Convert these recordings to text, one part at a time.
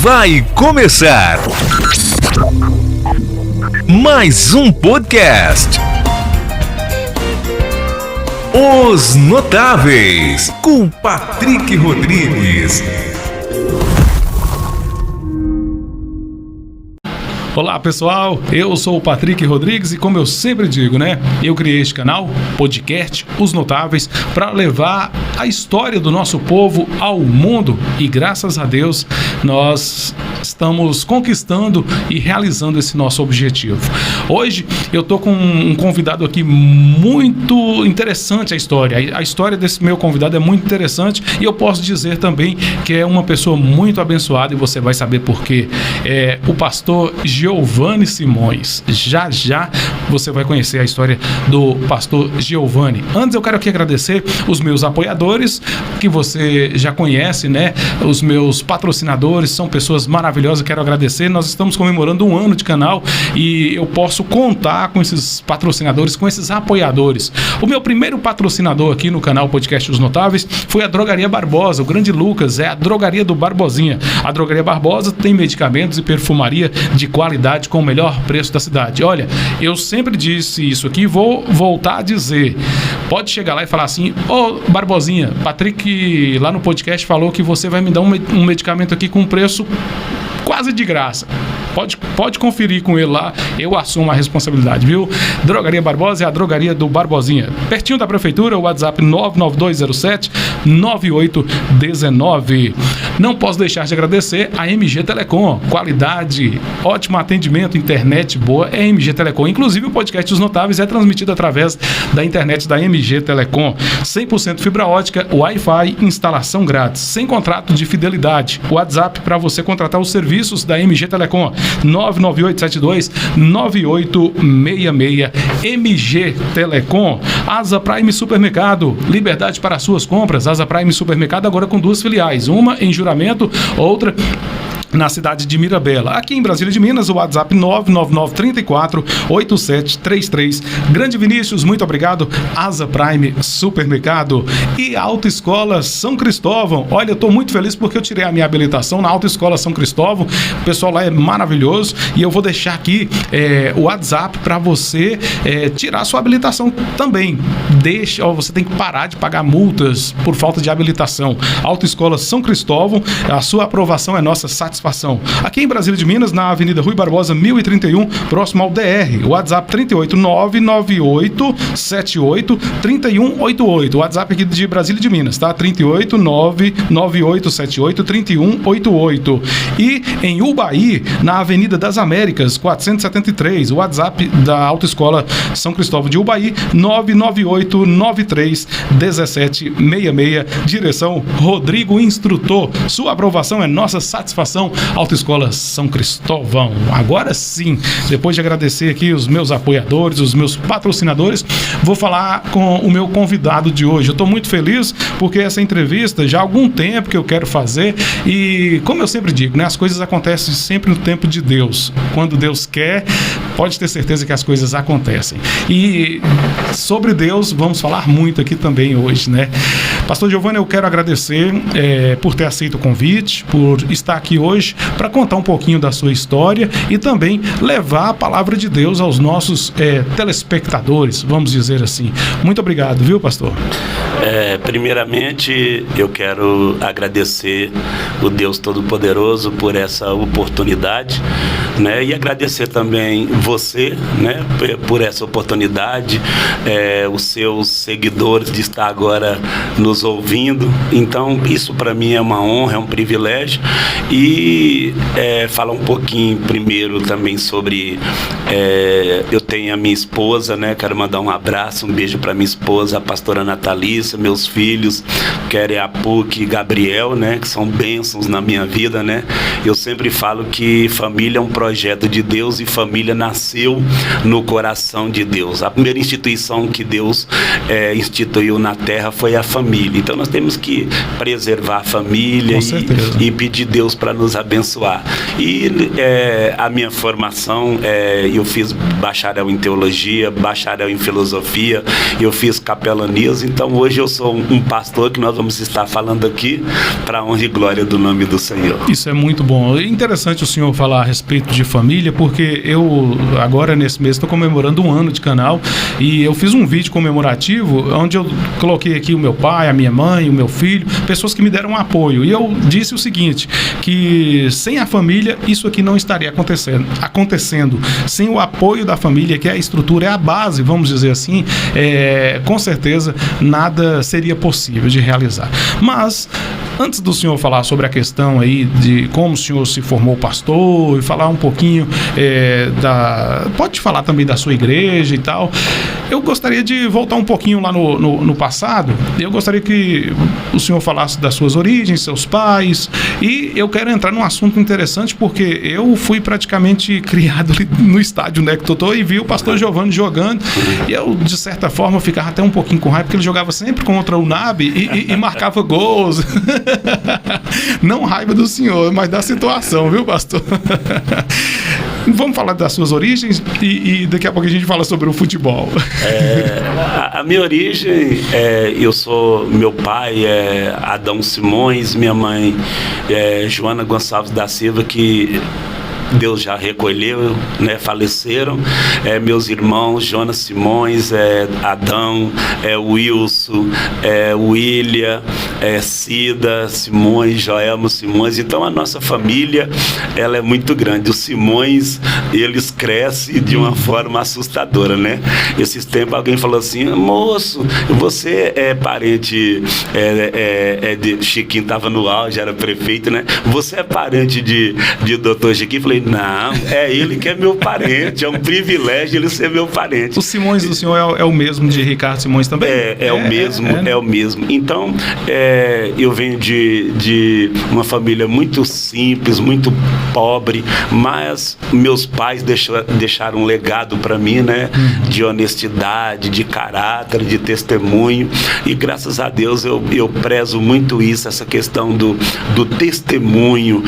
Vai começar mais um podcast. Os Notáveis, com Patrick Rodrigues. Olá pessoal, eu sou o Patrick Rodrigues e como eu sempre digo, eu criei este canal, podcast, Os Notáveis, para levar a história do nosso povo ao mundo e graças a Deus nós estamos conquistando e realizando esse nosso objetivo. Hoje eu tô com um convidado aqui muito interessante a história desse meu convidado é muito interessante e eu posso dizer também que é uma pessoa muito abençoada e você vai saber por quê. É o pastor Giovanni Simões. Já você vai conhecer a história do pastor Giovanni. Antes eu quero aqui agradecer os meus apoiadores, que você já conhece, os meus patrocinadores, são pessoas maravilhosas, quero agradecer. Nós estamos comemorando 1 ano de canal e eu posso contar com esses patrocinadores, com esses apoiadores. O meu primeiro patrocinador aqui no canal Podcast Os Notáveis foi a Drogaria Barbosa, o grande Lucas, é a drogaria do Barbosinha. A Drogaria Barbosa tem medicamentos e perfumaria de qualidade com o melhor preço da cidade. Olha, eu sempre disse isso aqui, vou voltar a dizer. Pode chegar lá e falar assim: ô Barbosinha, Patrick lá no podcast falou que você vai me dar um medicamento aqui com um preço quase de graça. Pode conferir com ele lá, eu assumo a responsabilidade, viu? Drogaria Barbosa é a drogaria do Barbosinha. Pertinho da prefeitura, o WhatsApp 99207-9819. Não posso deixar de agradecer a MG Telecom. Qualidade, ótimo atendimento, internet boa, é MG Telecom. Inclusive o podcast Os Notáveis é transmitido através da internet da MG Telecom. 100% fibra ótica, Wi-Fi, instalação grátis, sem contrato de fidelidade. O WhatsApp para você contratar os serviços da MG Telecom. 99872-9866. MG Telecom. Asa Prime Supermercado, liberdade para suas compras. Asa Prime Supermercado agora com 2 filiais, uma em Juramento, outra na cidade de Mirabela. Aqui em Brasília de Minas, o WhatsApp 999-34-8733. Grande Vinícius, muito obrigado. Asa Prime Supermercado e Autoescola São Cristóvão. Olha, eu estou muito feliz porque eu tirei a minha habilitação na Autoescola São Cristóvão. O pessoal lá é maravilhoso e eu vou deixar aqui o WhatsApp para você tirar a sua habilitação também. Você tem que parar de pagar multas por falta de habilitação. Autoescola São Cristóvão, a sua aprovação é nossa satisfação. Aqui em Brasília de Minas, na Avenida Rui Barbosa, 1031, próximo ao DR. WhatsApp 38998783188. WhatsApp aqui de Brasília de Minas, tá? 38998783188. E em Ubaí, na Avenida das Américas, 473. O WhatsApp da Autoescola São Cristóvão de Ubaí, 998931766. Direção Rodrigo Instrutor. Sua aprovação é nossa satisfação. Autoescola São Cristóvão. Agora sim, depois de agradecer aqui os meus apoiadores, os meus patrocinadores, vou falar com o meu convidado de hoje. Eu estou muito feliz porque essa entrevista já há algum tempo que eu quero fazer e, como eu sempre digo, as coisas acontecem sempre no tempo de Deus. Quando Deus quer, pode ter certeza que as coisas acontecem. E sobre Deus, vamos falar muito aqui também hoje, Pastor Giovanni, eu quero agradecer por ter aceito o convite, por estar aqui hoje para contar um pouquinho da sua história e também levar a palavra de Deus aos nossos telespectadores, vamos dizer assim. Muito obrigado, viu, pastor? Primeiramente, eu quero agradecer o Deus Todo-Poderoso por essa oportunidade, e agradecer também você, por essa oportunidade, os seus seguidores de estar agora nos ouvindo. Então, isso para mim é uma honra, é um privilégio. E falar um pouquinho primeiro também sobre... eu tenho a minha esposa, quero mandar um abraço, um beijo para minha esposa, a pastora Natalícia, meus filhos, querem a PUC e Gabriel, que são bênçãos na minha vida, Eu sempre falo que família é um projeto de Deus e família nasceu no coração de Deus. A primeira instituição que Deus instituiu na terra foi a família. Então nós temos que preservar a família e pedir Deus para nos abençoar. E a minha formação, eu fiz bacharel em teologia, bacharel em filosofia, eu fiz capelanias. Então hoje eu sou um pastor que nós vamos estar falando aqui para a honra e glória do nome do Senhor. Isso é muito bom. É interessante o senhor falar a respeito de família, porque eu agora nesse mês estou comemorando 1 ano de canal e eu fiz um vídeo comemorativo onde eu coloquei aqui o meu pai, a minha mãe, o meu filho, pessoas que me deram apoio, e eu disse o seguinte, que sem a família isso aqui não estaria acontecendo. Sem o apoio da família, que é a estrutura, é a base, vamos dizer assim, com certeza nada seria possível de realizar. Mas antes do senhor falar sobre a questão aí de como o senhor se formou pastor e falar um pouquinho pode falar também da sua igreja e tal, eu gostaria de voltar um pouquinho lá no passado. Eu gostaria que o senhor falasse das suas origens, seus pais, e eu quero entrar num assunto interessante, porque eu fui praticamente criado ali no estádio, né, que eu tô, e vi o pastor Giovanni jogando, e eu, de certa forma, ficava até um pouquinho com raiva, porque ele jogava sempre contra o NAB e marcava gols. Não raiva do senhor, mas da situação, viu, pastor? Vamos falar das suas origens e daqui a pouco a gente fala sobre o futebol. A minha origem, meu pai é Adão Simões, minha mãe é Joana Gonçalves da Silva, que Deus já recolheu, né, faleceram. Meus irmãos, Jonas Simões, Adão, Wilson, William, Cida Simões, Joelmo Simões. Então a nossa família, ela é muito grande. Os Simões, eles crescem de uma forma assustadora, né? Esses tempos alguém falou assim: moço, você é parente de Chiquinho, estava no auge, era prefeito, né? Você é parente de Dr. Chiquinho? Eu falei: não, é ele que é meu parente, é um privilégio ele ser meu parente. O Simões do senhor é o mesmo de Ricardo Simões também? É o mesmo. Então, eu venho de uma família muito simples, muito pobre, mas meus pais deixaram um legado para mim, né? De honestidade, de caráter, de testemunho, e graças a Deus eu prezo muito isso, essa questão do testemunho.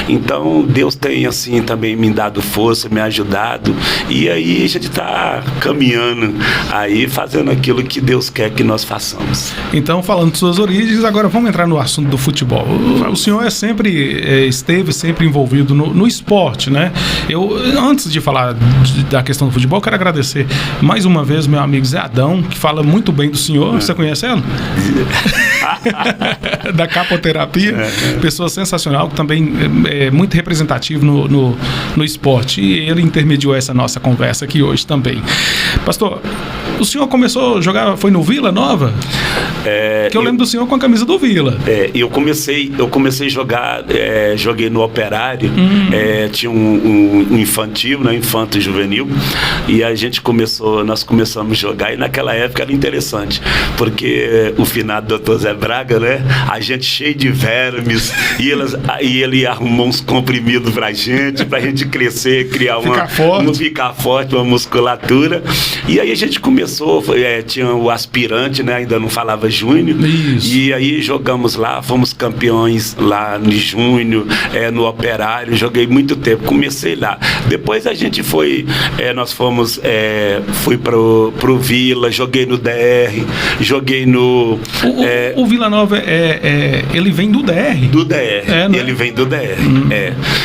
Então, Deus tem assim também me dado força, me ajudado, e aí a gente está caminhando aí, fazendo aquilo que Deus quer que nós façamos. Então, falando de suas origens, agora vamos entrar no assunto do futebol. O senhor esteve sempre envolvido no esporte, né? Eu, antes de falar da questão do futebol, quero agradecer mais uma vez meu amigo Zé Adão, que fala muito bem do senhor. Você conhece ela? Da capoterapia, pessoa sensacional, que também é muito representativo no esporte, e ele intermediou essa nossa conversa aqui hoje também. Pastor, o senhor começou a jogar, foi no Vila Nova? Que eu lembro do senhor com a camisa do Vila. Eu comecei a jogar, joguei no Operário, tinha um infantil, né, infanto juvenil, e nós começamos a jogar, e naquela época era interessante, porque o finado Dr. Zé Braga, né, a gente cheio de vermes, e ele arrumou uns comprimidos pra gente crescer, ficar forte, uma musculatura. E aí a gente começou, tinha o aspirante, né, ainda não falava júnior. Isso. E aí jogamos lá, fomos campeões lá no júnior, no Operário, joguei muito tempo, comecei lá. Depois a gente fui pro Vila, joguei no DR, joguei no... O Vila Nova, ele vem do DR? Do DR, ele vem do DR,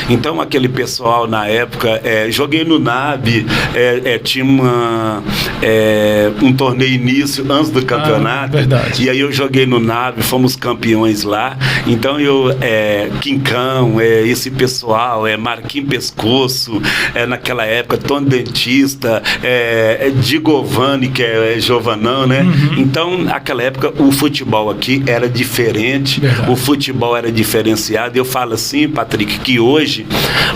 Então aquele pessoal na época, joguei no NAB, tinha um torneio início antes do campeonato, verdade. E aí eu joguei no NAB, fomos campeões lá. Então Quincão, esse pessoal, Marquinhos Pescoço, naquela época, Tony Dentista, Digovani, que é Giovanão, né? Então naquela época o futebol aqui era diferente, verdade. O futebol era diferenciado. Eu falo assim, Patrick, que hoje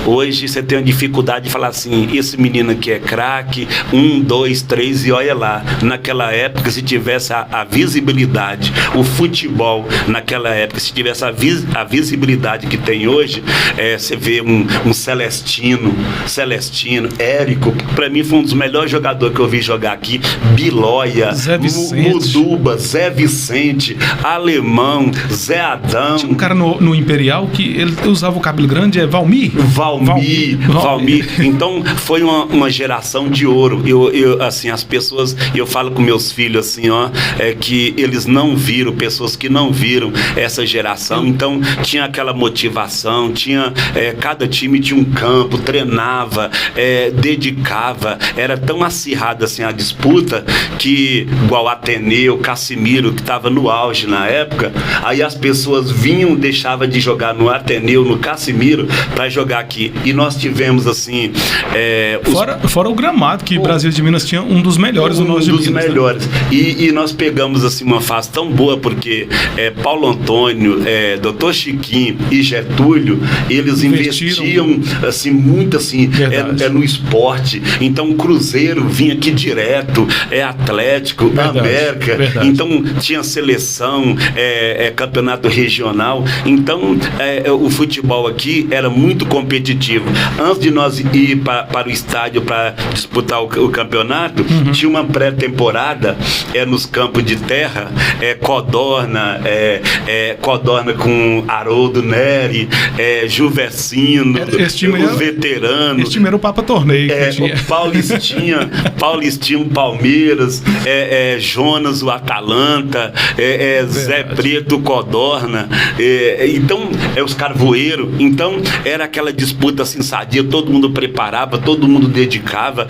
você tem a dificuldade de falar assim: esse menino aqui é craque, 1, 2, 3 e olha naquela época, se tivesse a visibilidade, o futebol naquela época, se tivesse a visibilidade que tem hoje, você vê um Celestino, Érico, para mim foi um dos melhores jogadores que eu vi jogar aqui, Bilóia, Muduba, Zé Vicente, Alemão, Zé Adão. Tinha um cara no Imperial que ele usava o cabelo grande, Valmir. Então foi uma geração de ouro. Eu assim, as pessoas, eu falo com meus filhos assim, que eles não viram, pessoas que não viram essa geração. Então tinha aquela motivação, cada time tinha um campo, treinava, dedicava, era tão acirrada assim a disputa que, igual Ateneu, Cassimiro, que estava no auge na época, aí as pessoas vinham, deixavam de jogar no Ateneu, no Cassimiro, para jogar aqui. E nós tivemos assim... Fora o gramado, que Brasil de Minas tinha um dos melhores do Norte de Minas. Um dos melhores. Né? E nós pegamos assim uma fase tão boa, porque Paulo Antônio, Dr. Chiquinho e Getúlio, eles investiam assim, muito assim, no esporte. Então o Cruzeiro vinha aqui direto, Atlético, América. Então tinha seleção, campeonato regional. Então o futebol aqui era muito competitivo. Antes de nós ir para o estádio para disputar o campeonato, tinha uma pré-temporada nos campos de terra, Codorna com Haroldo Neri, Juversino, os veteranos. Esse time era o Papa Torneio. Paulistinho Palmeiras, Jonas o Atalanta, Zé Preto Codorna, então os Carvoeiros. Então era aquela disputa assim sadia, todo mundo preparava, todo mundo dedicava,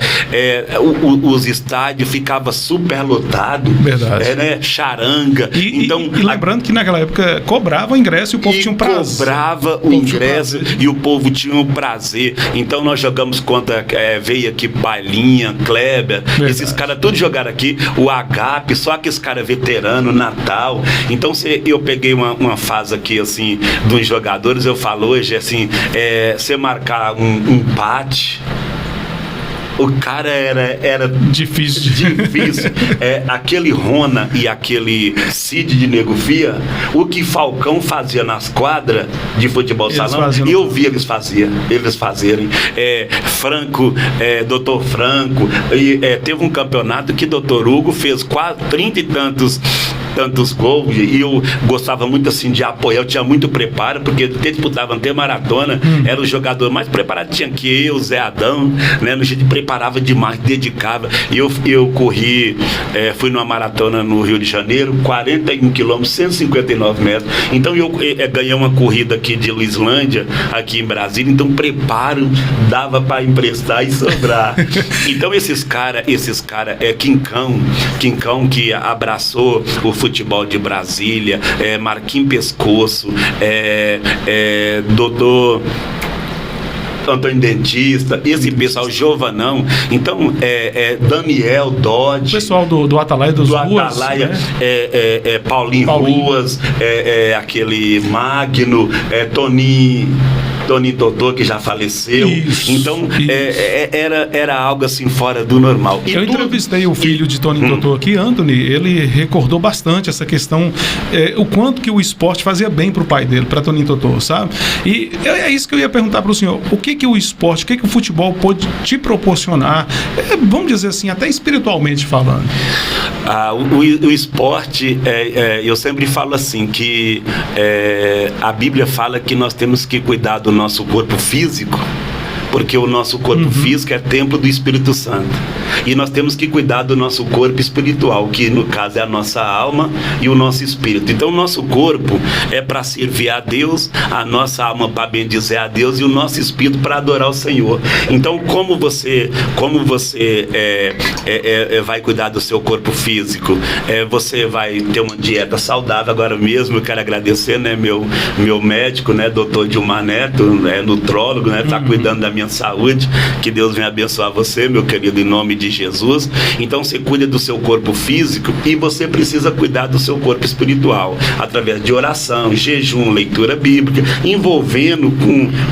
os estádios ficavam super lotados. Verdade. Charanga. E lembrando que naquela época cobrava o ingresso e o povo tinha um prazer. Cobrava o ingresso e o povo tinha um prazer. Então nós jogamos contra, veio aqui Bailinha, Kleber, esses caras todos jogaram aqui, o Agape, só que esse cara veterano, Natal. Então eu peguei uma fase aqui assim, dos jogadores, eu falo hoje assim, você marcar um empate, o cara era difícil. Aquele Rona e aquele Cid de Nego Fia, o que Falcão fazia nas quadras de futebol salão, eu vi eles fazerem. Franco, Dr. Franco, teve um campeonato que Dr. Hugo fez quase 30 e tantos gols, e eu gostava muito assim de apoiar, eu tinha muito preparo, porque eles disputavam até maratona, era o jogador mais preparado, tinha que eu, Zé Adão, né, no jeito, preparava demais, dedicava, e eu corri, fui numa maratona no Rio de Janeiro, 41 quilômetros, 159 metros, então eu ganhei uma corrida aqui de Luislândia, aqui em Brasília, então preparo, dava para emprestar e sobrar. Então esses cara Quincão que abraçou o futebol de Brasília, Marquinhos Pescoço, Dodô, Antônio Dentista, esse pessoal Jovanão, então Daniel Dodge, o pessoal do Atalaia dos Ruas, Atalaia, né? Paulinho Ruas, aquele Magno, Toninho Totô, que já faleceu. Isso. Então era algo assim fora do normal. Eu entrevistei o filho de Toninho Totô aqui, Anthony, ele recordou bastante essa questão, o quanto que o esporte fazia bem pro pai dele, para Toninho Totô, sabe? E é isso que eu ia perguntar pro senhor, o que o esporte, o que o futebol pode te proporcionar, vamos dizer assim, até espiritualmente falando? O esporte, eu sempre falo assim, que a Bíblia fala que nós temos que cuidar do nosso corpo físico, porque o nosso corpo físico é templo do Espírito Santo. E nós temos que cuidar do nosso corpo espiritual, que no caso é a nossa alma e o nosso espírito. Então o nosso corpo é para servir a Deus, a nossa alma para bendizer a Deus e o nosso espírito para adorar o Senhor. Então como você vai cuidar do seu corpo físico? Você vai ter uma dieta saudável. Agora mesmo eu quero agradecer, né, meu médico, né, doutor Dilmar Neto, nutrólogo, né, tá cuidando da minha minha saúde. Que Deus venha abençoar você, meu querido, em nome de Jesus. Então você cuida do seu corpo físico e você precisa cuidar do seu corpo espiritual, através de oração, jejum, leitura bíblica, envolvendo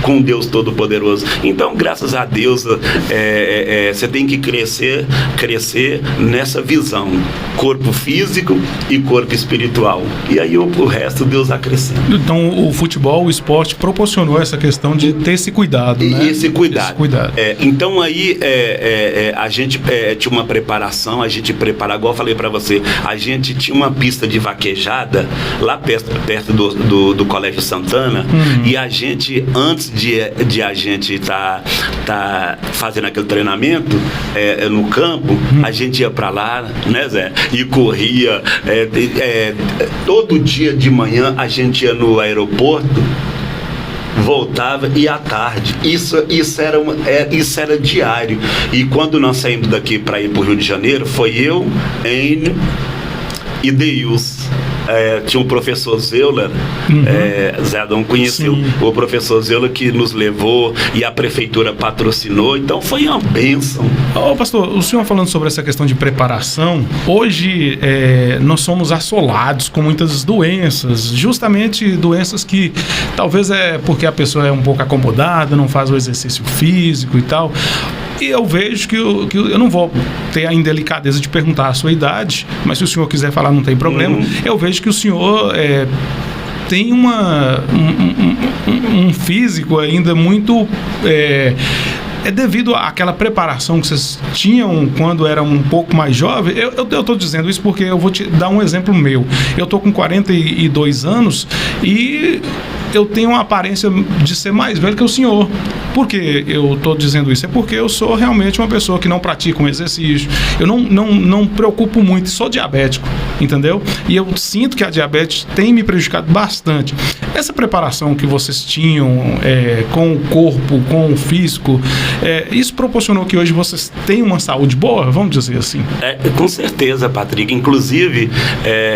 com Deus Todo-Poderoso. Então, graças a Deus, você tem que crescer nessa visão, corpo físico e corpo espiritual. E aí o resto Deus acrescenta. Então o futebol, o esporte proporcionou essa questão de ter esse cuidado, né? Esse cuidado. Então aí a gente tinha uma preparação, a gente preparava, igual eu falei pra você, a gente tinha uma pista de vaquejada lá perto do Colégio Santana, e a gente, antes de a gente tá fazendo aquele treinamento no campo, a gente ia pra lá, né, Zé? E corria, todo dia de manhã a gente ia no aeroporto, voltava, e à tarde. Isso era diário. E quando nós saímos daqui para ir para o Rio de Janeiro, foi eu, Enio e Deus. Tinha um professor Zeula, Zé Adão conheceu. Sim. O professor Zeula que nos levou, e a prefeitura patrocinou, então foi uma bênção. Pastor, o senhor falando sobre essa questão de preparação, hoje nós somos assolados com muitas doenças, justamente doenças que talvez é porque a pessoa é um pouco acomodada, não faz o exercício físico e tal. E eu vejo que eu não vou ter a indelicadeza de perguntar a sua idade, mas se o senhor quiser falar, não tem problema. Eu vejo que o senhor tem um físico ainda muito... É devido àquela preparação que vocês tinham quando era um pouco mais jovem. Eu estou dizendo isso porque eu vou te dar um exemplo meu. Eu estou com 42 anos e eu tenho uma aparência de ser mais velho que o senhor. Por que eu estou dizendo isso? É porque eu sou realmente uma pessoa que não pratica um exercício. Eu não preocupo muito, sou diabético, entendeu? E eu sinto que a diabetes tem me prejudicado bastante. Essa preparação que vocês tinham com o corpo, com o físico, isso proporcionou que hoje vocês tenham uma saúde boa, vamos dizer assim? Com certeza, Patrick. Inclusive,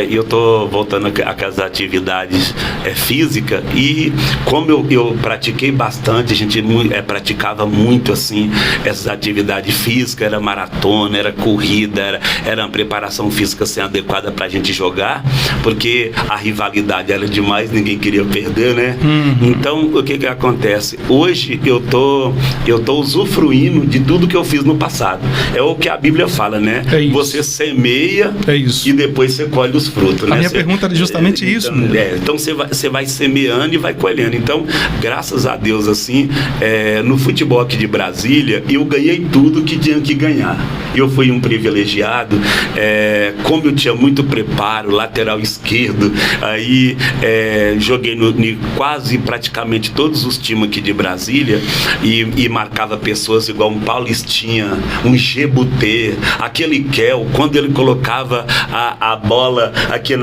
eu estou voltando às atividades físicas, e como eu pratiquei bastante, a gente praticava muito assim essas atividades físicas, era maratona, era corrida, era uma preparação física assim, adequada para a gente jogar, porque a rivalidade era demais, ninguém queria perder, né? Então, o que acontece? Hoje eu tô usufruindo de tudo que eu fiz no passado. É o que a Bíblia fala, né? Você semeia e depois você colhe os frutos, né? A minha pergunta era justamente isso. Então você vai semeando e vai colhendo. Então, graças a Deus, assim, no futebol aqui de Brasília, eu ganhei tudo que tinha que ganhar. Eu fui um privilegiado, como eu tinha muito preparo, lateral esquerdo, aí joguei em quase praticamente todos os times aqui de Brasília, e marcava pessoas igual um Paulistinha, um Gebutê, aquele Kel, quando ele colocava a bola aqui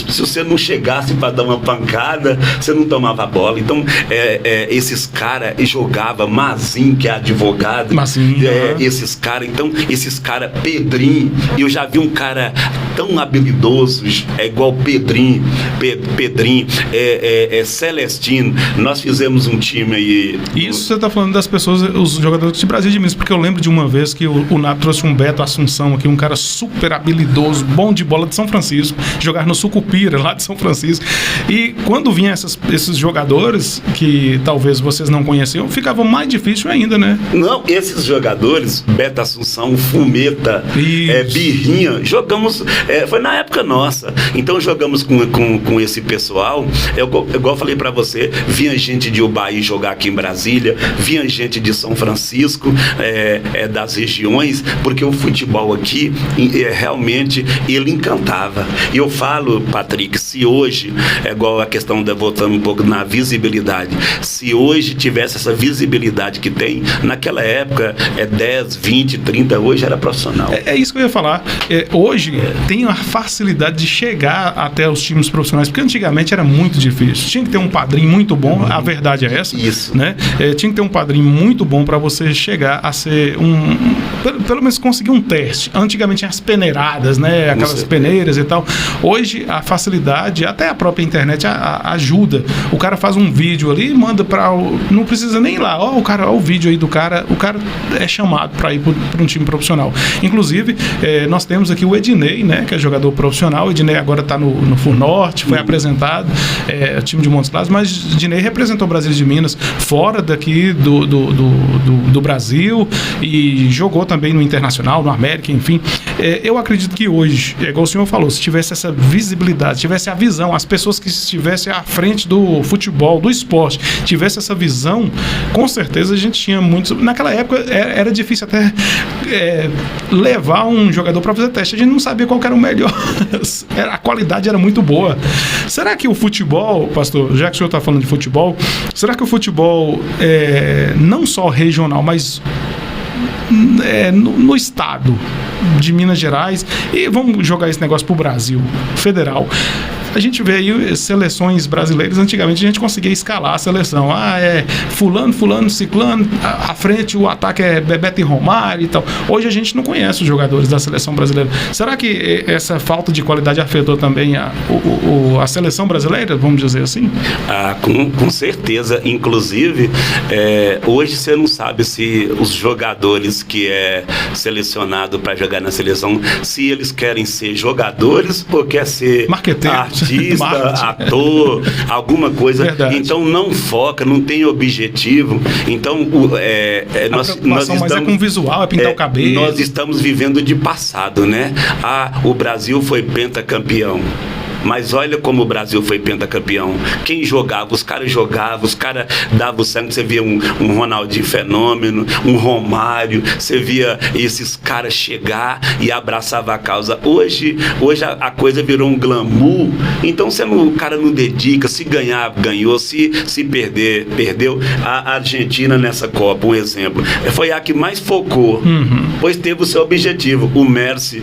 se você não chegasse para dar uma pancada, você não tomava a bola. Então, esses caras jogavam, Mazinho, que é advogado, esses caras, Pedrinho, eu já vi um cara tão habilidoso, igual Pedrinho, Celestino. Nós fizemos um time aí. Isso você está falando das pessoas, os jogadores de Brasília de Minas, porque eu lembro de uma vez que o Nato trouxe um Beto Assunção aqui, um cara super habilidoso, bom de bola de São Francisco, jogar no Sucupira, lá de São Francisco. E quando vinham esses jogadores, que talvez vocês não conheciam, ficava mais difícil ainda, né? Não, esses jogadores, Beto Assunção, Fumeta, Birrinha, jogamos, foi na época nossa. Então jogamos com esse pessoal, igual eu falei pra você, vinha gente de Ubaí jogar aqui em Brasília, vinha gente de São Francisco, das regiões, porque o futebol aqui, realmente, ele encantava. E eu falo, Patrick, se hoje, igual a questão voltando um pouco na visibilidade, se hoje tivesse essa visibilidade que tem, naquela época, 10, 20, 30, hoje era profissional. É isso que eu ia falar. Hoje tem a facilidade de chegar até os times profissionais, porque antigamente era muito difícil. Tinha que ter um padrinho muito bom, a verdade é essa. Isso. Né? Tinha que ter um padrinho muito bom para você chegar a ser pelo menos conseguir um teste. Antigamente tinha as peneiradas, né? Aquelas peneiras e tal. Hoje a facilidade, até a própria internet ajuda o cara faz um vídeo ali e manda para não precisa nem ir lá, ó o vídeo aí do cara, o cara é chamado para ir para um time profissional. Inclusive, nós temos aqui o Ednei, né, que é jogador profissional. O Ednei agora está no FUNORTE, foi apresentado, time de Montes Claros, mas o Ednei representou o Brasil de Minas fora daqui do Brasil e jogou também no Internacional, no América, enfim. Eu acredito que hoje, igual o senhor falou, se tivesse essa visibilidade, tivesse a visão, as pessoas que estivessem à frente do futebol, do esporte, tivesse essa visão, com certeza a gente tinha muitos... Naquela época era difícil até levar um jogador para fazer teste, a gente não sabia qual que era o melhor, a qualidade era muito boa. Será que o futebol, pastor, já que o senhor está falando de futebol, será que o futebol não só regional, mas no estado de Minas Gerais, e vamos jogar esse negócio pro Brasil federal, a gente vê aí seleções brasileiras, antigamente a gente conseguia escalar a seleção, fulano, ciclano, à frente o ataque é Bebeto e Romário e tal. Hoje a gente não conhece os jogadores da seleção brasileira. Será que essa falta de qualidade afetou também a seleção brasileira, vamos dizer assim? Com certeza, inclusive hoje você não sabe se os jogadores que é selecionado para jogar na seleção, se eles querem ser jogadores ou quer ser artista, ator, alguma coisa. Verdade. Então não foca, não tem objetivo. Então nós estamos, mas é com visual, é pintar o cabelo. Nós estamos vivendo de passado, né? O Brasil foi pentacampeão. Mas olha como o Brasil foi pentacampeão. Quem jogava? Os caras jogavam, os caras davam sangue. Você via um Ronaldinho Fenômeno, um Romário, você via esses caras chegar e abraçava a causa. Hoje a coisa virou um glamour. Então o cara não dedica. Se ganhar, ganhou. Se perder, perdeu. A Argentina nessa Copa, um exemplo, foi a que mais focou, pois teve o seu objetivo. O Messi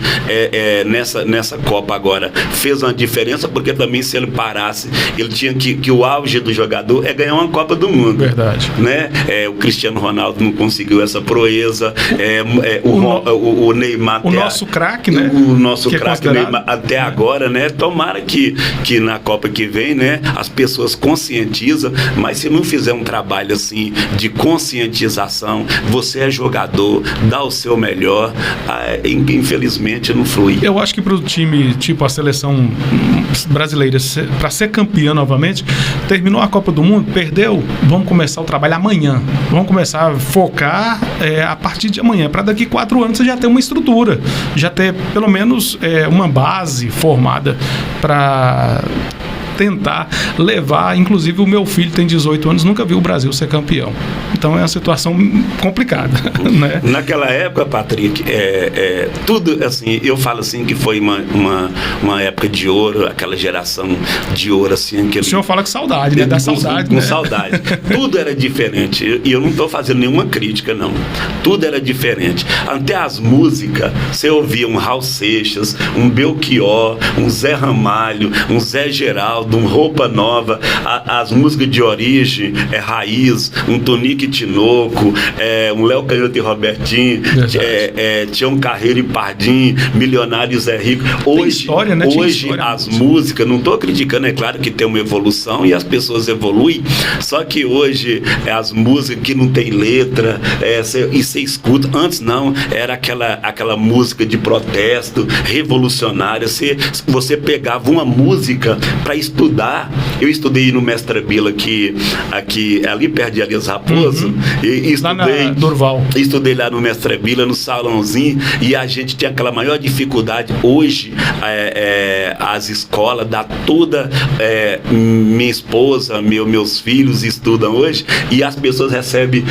nessa Copa agora fez uma diferença, porque também se ele parasse, ele tinha que o auge do jogador é ganhar uma Copa do Mundo. Verdade. Né? O Cristiano Ronaldo não conseguiu essa proeza, o Neymar... O nosso craque, né? O nosso craque, Neymar, até agora, né? Tomara que na Copa que vem, né, as pessoas conscientizam, mas se não fizer um trabalho assim de conscientização, você é jogador, dá o seu melhor, infelizmente não flui. Eu acho que para o time, tipo a seleção brasileira, para ser campeã novamente, terminou a Copa do Mundo, perdeu, vamos começar o trabalho amanhã, vamos começar a focar a partir de amanhã, para daqui 4 anos você já ter uma estrutura, já ter pelo menos uma base formada para tentar levar, inclusive o meu filho tem 18 anos, nunca viu o Brasil ser campeão. Então é uma situação complicada, né? Naquela época, Patrick, tudo assim, eu falo assim que foi uma época de ouro, aquela geração de ouro, assim. O senhor fala com saudade, né? Da saudade, com saudade. Tudo era diferente. E eu não estou fazendo nenhuma crítica, não. Tudo era diferente. Até as músicas, você ouvia um Raul Seixas, um Belchior, um Zé Ramalho, um Zé Geraldo, um Roupa Nova, as músicas de origem, Raiz, um Tonique Tinoco, um Léo Canhoto e Robertinho, Tião Carreiro e Pardim, Milionário Zé Rico. Hoje, história, né? Hoje as músicas, não estou criticando, é claro que tem uma evolução e as pessoas evoluem, só que hoje as músicas que não tem letra, e você escuta, antes não, era aquela música de protesto, revolucionária, você pegava uma música para estudar. Eu estudei no Mestre Bila aqui ali perto de Elias Raposo, e estudei lá na Durval. Estudei lá no Mestre Bila, no salãozinho, e a gente tinha aquela maior dificuldade. Hoje as escolas dá toda, minha esposa, meus filhos estudam hoje, e as pessoas recebem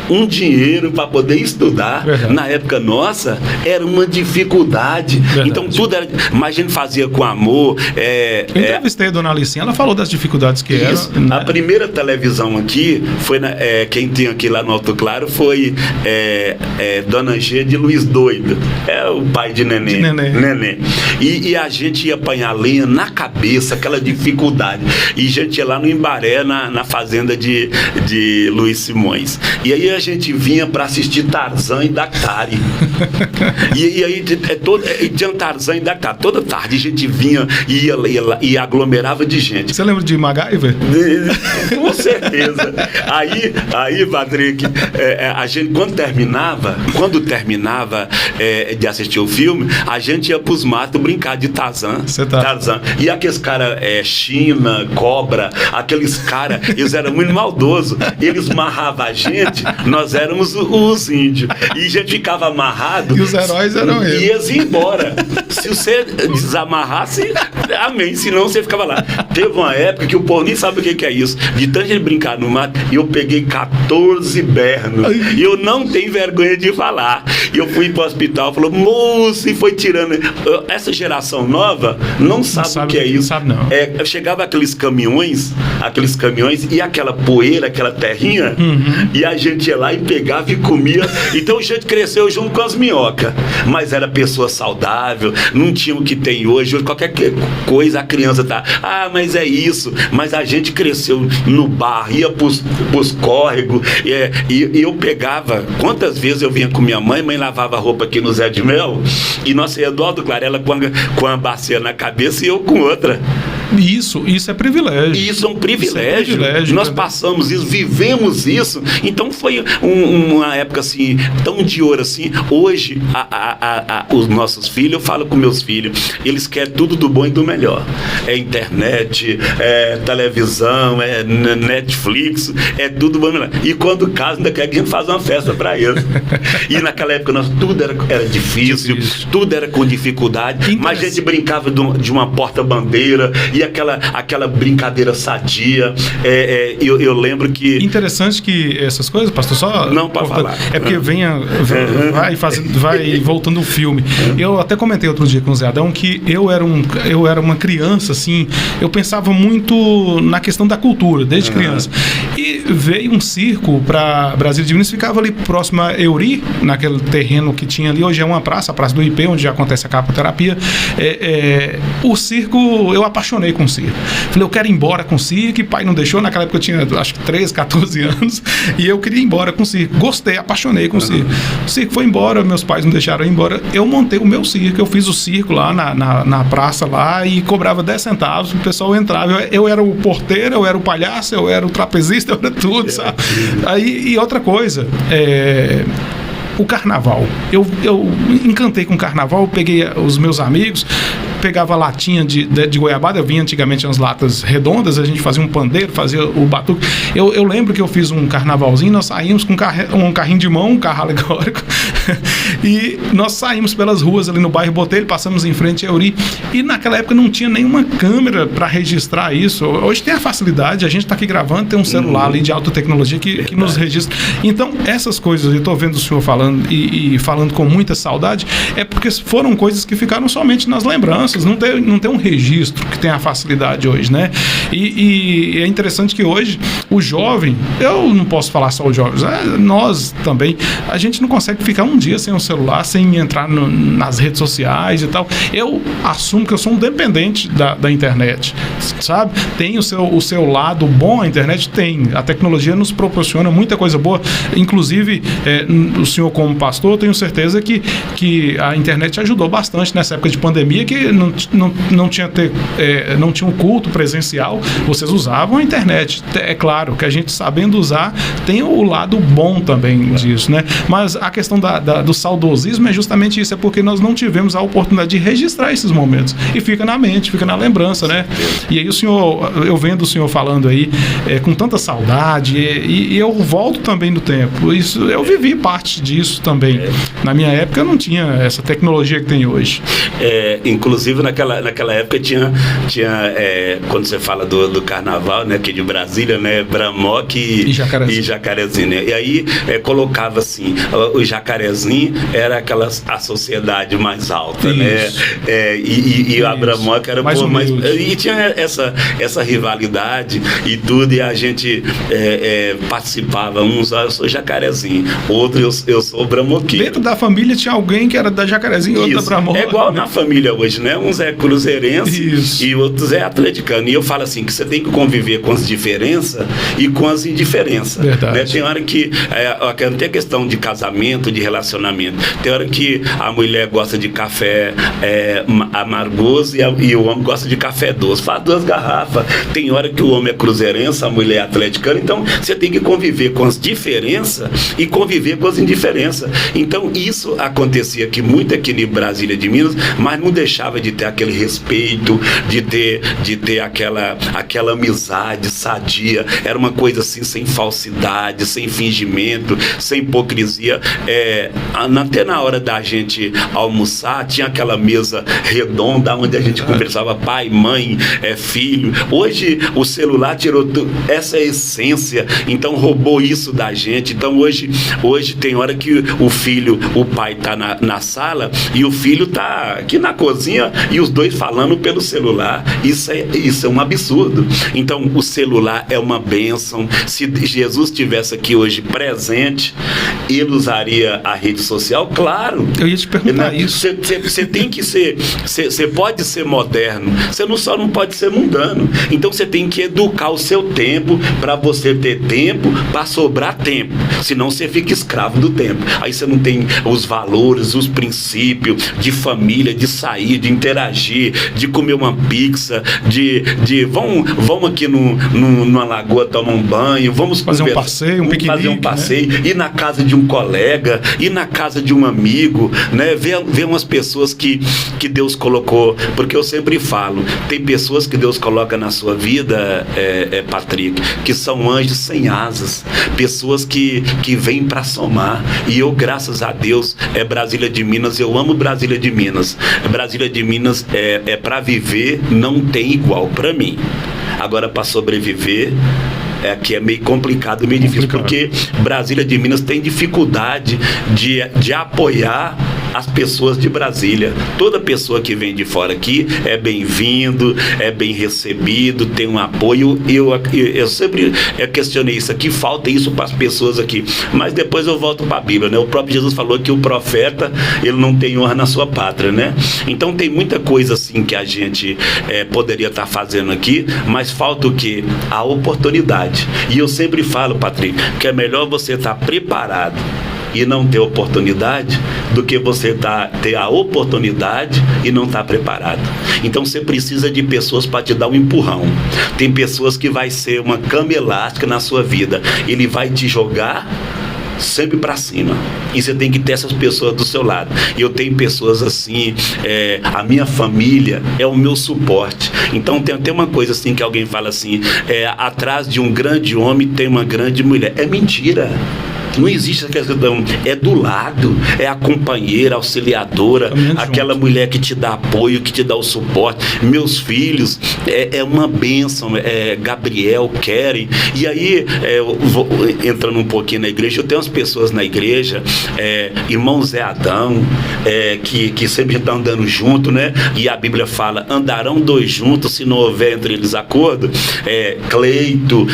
um dinheiro para poder estudar. Verdade. Na época nossa, era uma dificuldade. Verdade. Então tudo era, mas a gente fazia com amor. Eu entrevistei a dona Alicinha, ela falou das dificuldades que eram. Né? A primeira televisão aqui foi quem tinha aqui lá no Alto Claro foi Dona G de Luiz Doido. É o pai de Neném. E a gente ia apanhar lenha na cabeça, aquela dificuldade. E a gente ia lá no Embaré, na fazenda de Luiz Simões. E aí a gente vinha para assistir Tarzan e Dactari. E aí tinha Tarzan e Dactari. Toda tarde a gente vinha e aglomerava de gente. Você lembra de MacGyver? Com certeza. Aí, Patrick, a gente, quando terminava de assistir o filme, a gente ia pros matos brincar de Tarzan. Tarzan. E aqueles caras, China, Cobra, aqueles caras, eles eram muito maldosos. Eles amarravam a gente, nós éramos os índios. E a gente ficava amarrado. E os heróis eram eles. E eles iam embora. Se você desamarrasse, amém. Senão você ficava lá. Teve uma época que o povo nem sabe o que é isso. De tanto gente brincar no mato, eu peguei 14 bernos. E eu não tenho vergonha de falar. E eu fui pro hospital, falou, moço, e foi tirando. Essa geração nova não sabe o que é isso. Não sabe, não. Chegava aqueles caminhões e aquela poeira, aquela terrinha, e a gente ia lá e pegava e comia. Então a gente cresceu junto com as minhocas. Mas era pessoa saudável, não tinha o que tem hoje. Qualquer coisa a criança tá, mas é isso. Mas a gente cresceu no bar, ia pros córregos, e eu pegava, quantas vezes eu vinha com minha mãe lavava a roupa aqui no Zé de Mel, e nossa Eduardo Clarella com a bacia na cabeça e eu com outra. Isso é privilégio. Isso é um privilégio. Nós passamos isso, vivemos isso. Então foi uma época assim, tão de ouro assim. Hoje, os nossos filhos, eu falo com meus filhos, eles querem tudo do bom e do melhor. É internet, é televisão, é Netflix, é tudo bom e melhor. E quando casa, ainda quer que a gente faça uma festa para eles. E naquela época tudo era difícil, tudo era com dificuldade, mas a gente brincava de uma porta-bandeira e aquela brincadeira sadia. Eu lembro que... Interessante que essas coisas, pastor, só... Não, pode falar. É porque vai voltando o filme. Eu até comentei outro dia com o Zé Adão que eu era uma criança, assim, eu pensava muito na questão da cultura, desde criança. E veio um circo para Brasília Divina, ficava ali próximo a Euri, naquele terreno que tinha ali, hoje é uma praça, a Praça do IP, onde já acontece a capoterapia. O circo, eu apaixonei com o circo. Falei, eu quero ir embora com o circo, e pai não deixou. Naquela época eu tinha, acho que 13, 14 anos, e eu queria ir embora com o circo. Gostei, apaixonei com o circo. O circo foi embora, meus pais não deixaram ir embora. Eu montei o meu circo, eu fiz o circo lá na praça lá, e cobrava 10 centavos, o pessoal entrava. Eu era o porteiro, eu era o palhaço, eu era o trapezista, eu era tudo, sabe? E outra coisa, o carnaval. Eu encantei com o carnaval, peguei os meus amigos, pegava latinha de goiabada, eu vinha antigamente umas latas redondas, a gente fazia um pandeiro, fazia o batuque. Eu lembro que eu fiz um carnavalzinho, nós saímos com um carrinho de mão, um carro alegórico, e nós saímos pelas ruas ali no bairro Botelho, passamos em frente a Euri, e naquela época não tinha nenhuma câmera para registrar isso. Hoje tem a facilidade, a gente está aqui gravando, tem um celular ali de alta tecnologia que nos registra. Então, essas coisas, eu estou vendo o senhor falando e falando com muita saudade, é porque foram coisas que ficaram somente nas lembranças, não tem um registro que tem a facilidade hoje, né? E é interessante que hoje o jovem, eu não posso falar só os jovens, nós também, a gente não consegue ficar um dia sem um celular, sem entrar nas redes sociais e tal. Eu assumo que eu sou um dependente da internet, sabe? Tem o seu lado bom, a internet tem, a tecnologia nos proporciona muita coisa boa, inclusive o senhor como pastor, eu tenho certeza que a internet ajudou bastante nessa época de pandemia, que não tinha um culto presencial, vocês usavam a internet. É claro que a gente, sabendo usar, tem o lado bom também disso, né? Mas a questão do saudosismo é justamente isso, é porque nós não tivemos a oportunidade de registrar esses momentos, e fica na mente, fica na lembrança, né? E aí eu vendo o senhor falando aí com tanta saudade, e eu volto também no tempo, eu vivi parte disso também. Na minha época eu não tinha essa tecnologia que tem hoje. Inclusive naquela época tinha quando você fala do carnaval, né, aqui de Brasília, né, Bramoc e Jacarezinho, né? E aí colocava assim, o Jacarezinho era a sociedade mais alta, isso, né? E a Bramoc era mais e tinha essa rivalidade e tudo, e a gente participava, uns, eu sou Jacarezinho, outro eu sou Bramoqueiro. Dentro da família tinha alguém que era da Jacarezinho e outro da Bramoc. É igual na família hoje, né? Uns é cruzeirense e outros é atleticano. E eu falo assim, que você tem que conviver com as diferenças e com as indiferenças. Né? Tem hora que não tem questão de casamento, de relacionamento. Tem hora que a mulher gosta de café amargoso e o homem gosta de café doce. Faz 2 garrafas. Tem hora que o homem é cruzeirense, a mulher é atleticana. Então você tem que conviver com as diferenças e conviver com as indiferenças. Então isso acontecia muito aqui em Brasília de Minas, mas não deixava de ter aquele respeito, de ter aquela amizade sadia. Era uma coisa assim, sem falsidade, sem fingimento, sem hipocrisia. Até na hora da gente almoçar, tinha aquela mesa redonda onde a gente conversava pai, mãe, filho. Hoje o celular tirou essa essência, então roubou isso da gente. Então hoje tem hora que o pai tá na sala e o filho tá aqui na cozinha e os dois falando pelo celular. Isso é um absurdo. Então o celular é uma bênção. Se Jesus estivesse aqui hoje presente, ele usaria a rede social? Claro. Eu ia te perguntar isso. Você tem que ser, você pode ser moderno, você só não pode ser mundano. Então você tem que educar o seu tempo para você ter tempo, para sobrar tempo. Senão você fica escravo do tempo. Aí você não tem os valores, os princípios de família, de sair, de interagir, de comer uma pizza, vamos aqui numa lagoa tomar um banho, vamos fazer um passeio, um passeio, né? Ir na casa de um colega, ir na casa de um amigo, né? Ver umas pessoas que Deus colocou, porque eu sempre falo, tem pessoas que Deus coloca na sua vida, Patrick, que são anjos sem asas, pessoas que vêm para somar. E eu, graças a Deus, Brasília de Minas, eu amo Brasília de Minas. Brasília de Minas para viver, não tem igual para mim. Agora, para sobreviver, que é meio complicado, meio difícil, porque Brasília de Minas tem dificuldade de apoiar as pessoas de Brasília. Toda pessoa que vem de fora aqui é bem-vindo, é bem recebido, tem um apoio. Eu sempre questionei isso aqui, falta isso para as pessoas aqui, mas depois eu volto para a Bíblia, né? O próprio Jesus falou que o profeta, ele não tem honra na sua pátria, né? Então tem muita coisa assim que a gente poderia estar fazendo aqui, mas falta o quê? A oportunidade. E eu sempre falo, Patrick, que é melhor você estar preparado e não ter oportunidade do que você ter a oportunidade e não estar preparado. Então você precisa de pessoas para te dar um empurrão. Tem pessoas que vai ser uma cama elástica na sua vida. Ele vai te jogar sempre para cima, e você tem que ter essas pessoas do seu lado. E eu tenho pessoas assim, a minha família é o meu suporte. Então tem uma coisa assim que alguém fala assim, atrás de um grande homem tem uma grande mulher. É mentira. Não existe essa questão, é do lado, é a companheira, auxiliadora, aquela mulher que te dá apoio, que te dá o suporte. Meus filhos, é uma bênção, Gabriel, Keren. E aí, entrando um pouquinho na igreja, eu tenho umas pessoas na igreja, irmão Zé Adão, que sempre estão andando junto, né? E a Bíblia fala, andarão 2 juntos se não houver entre eles acordo. Cleito,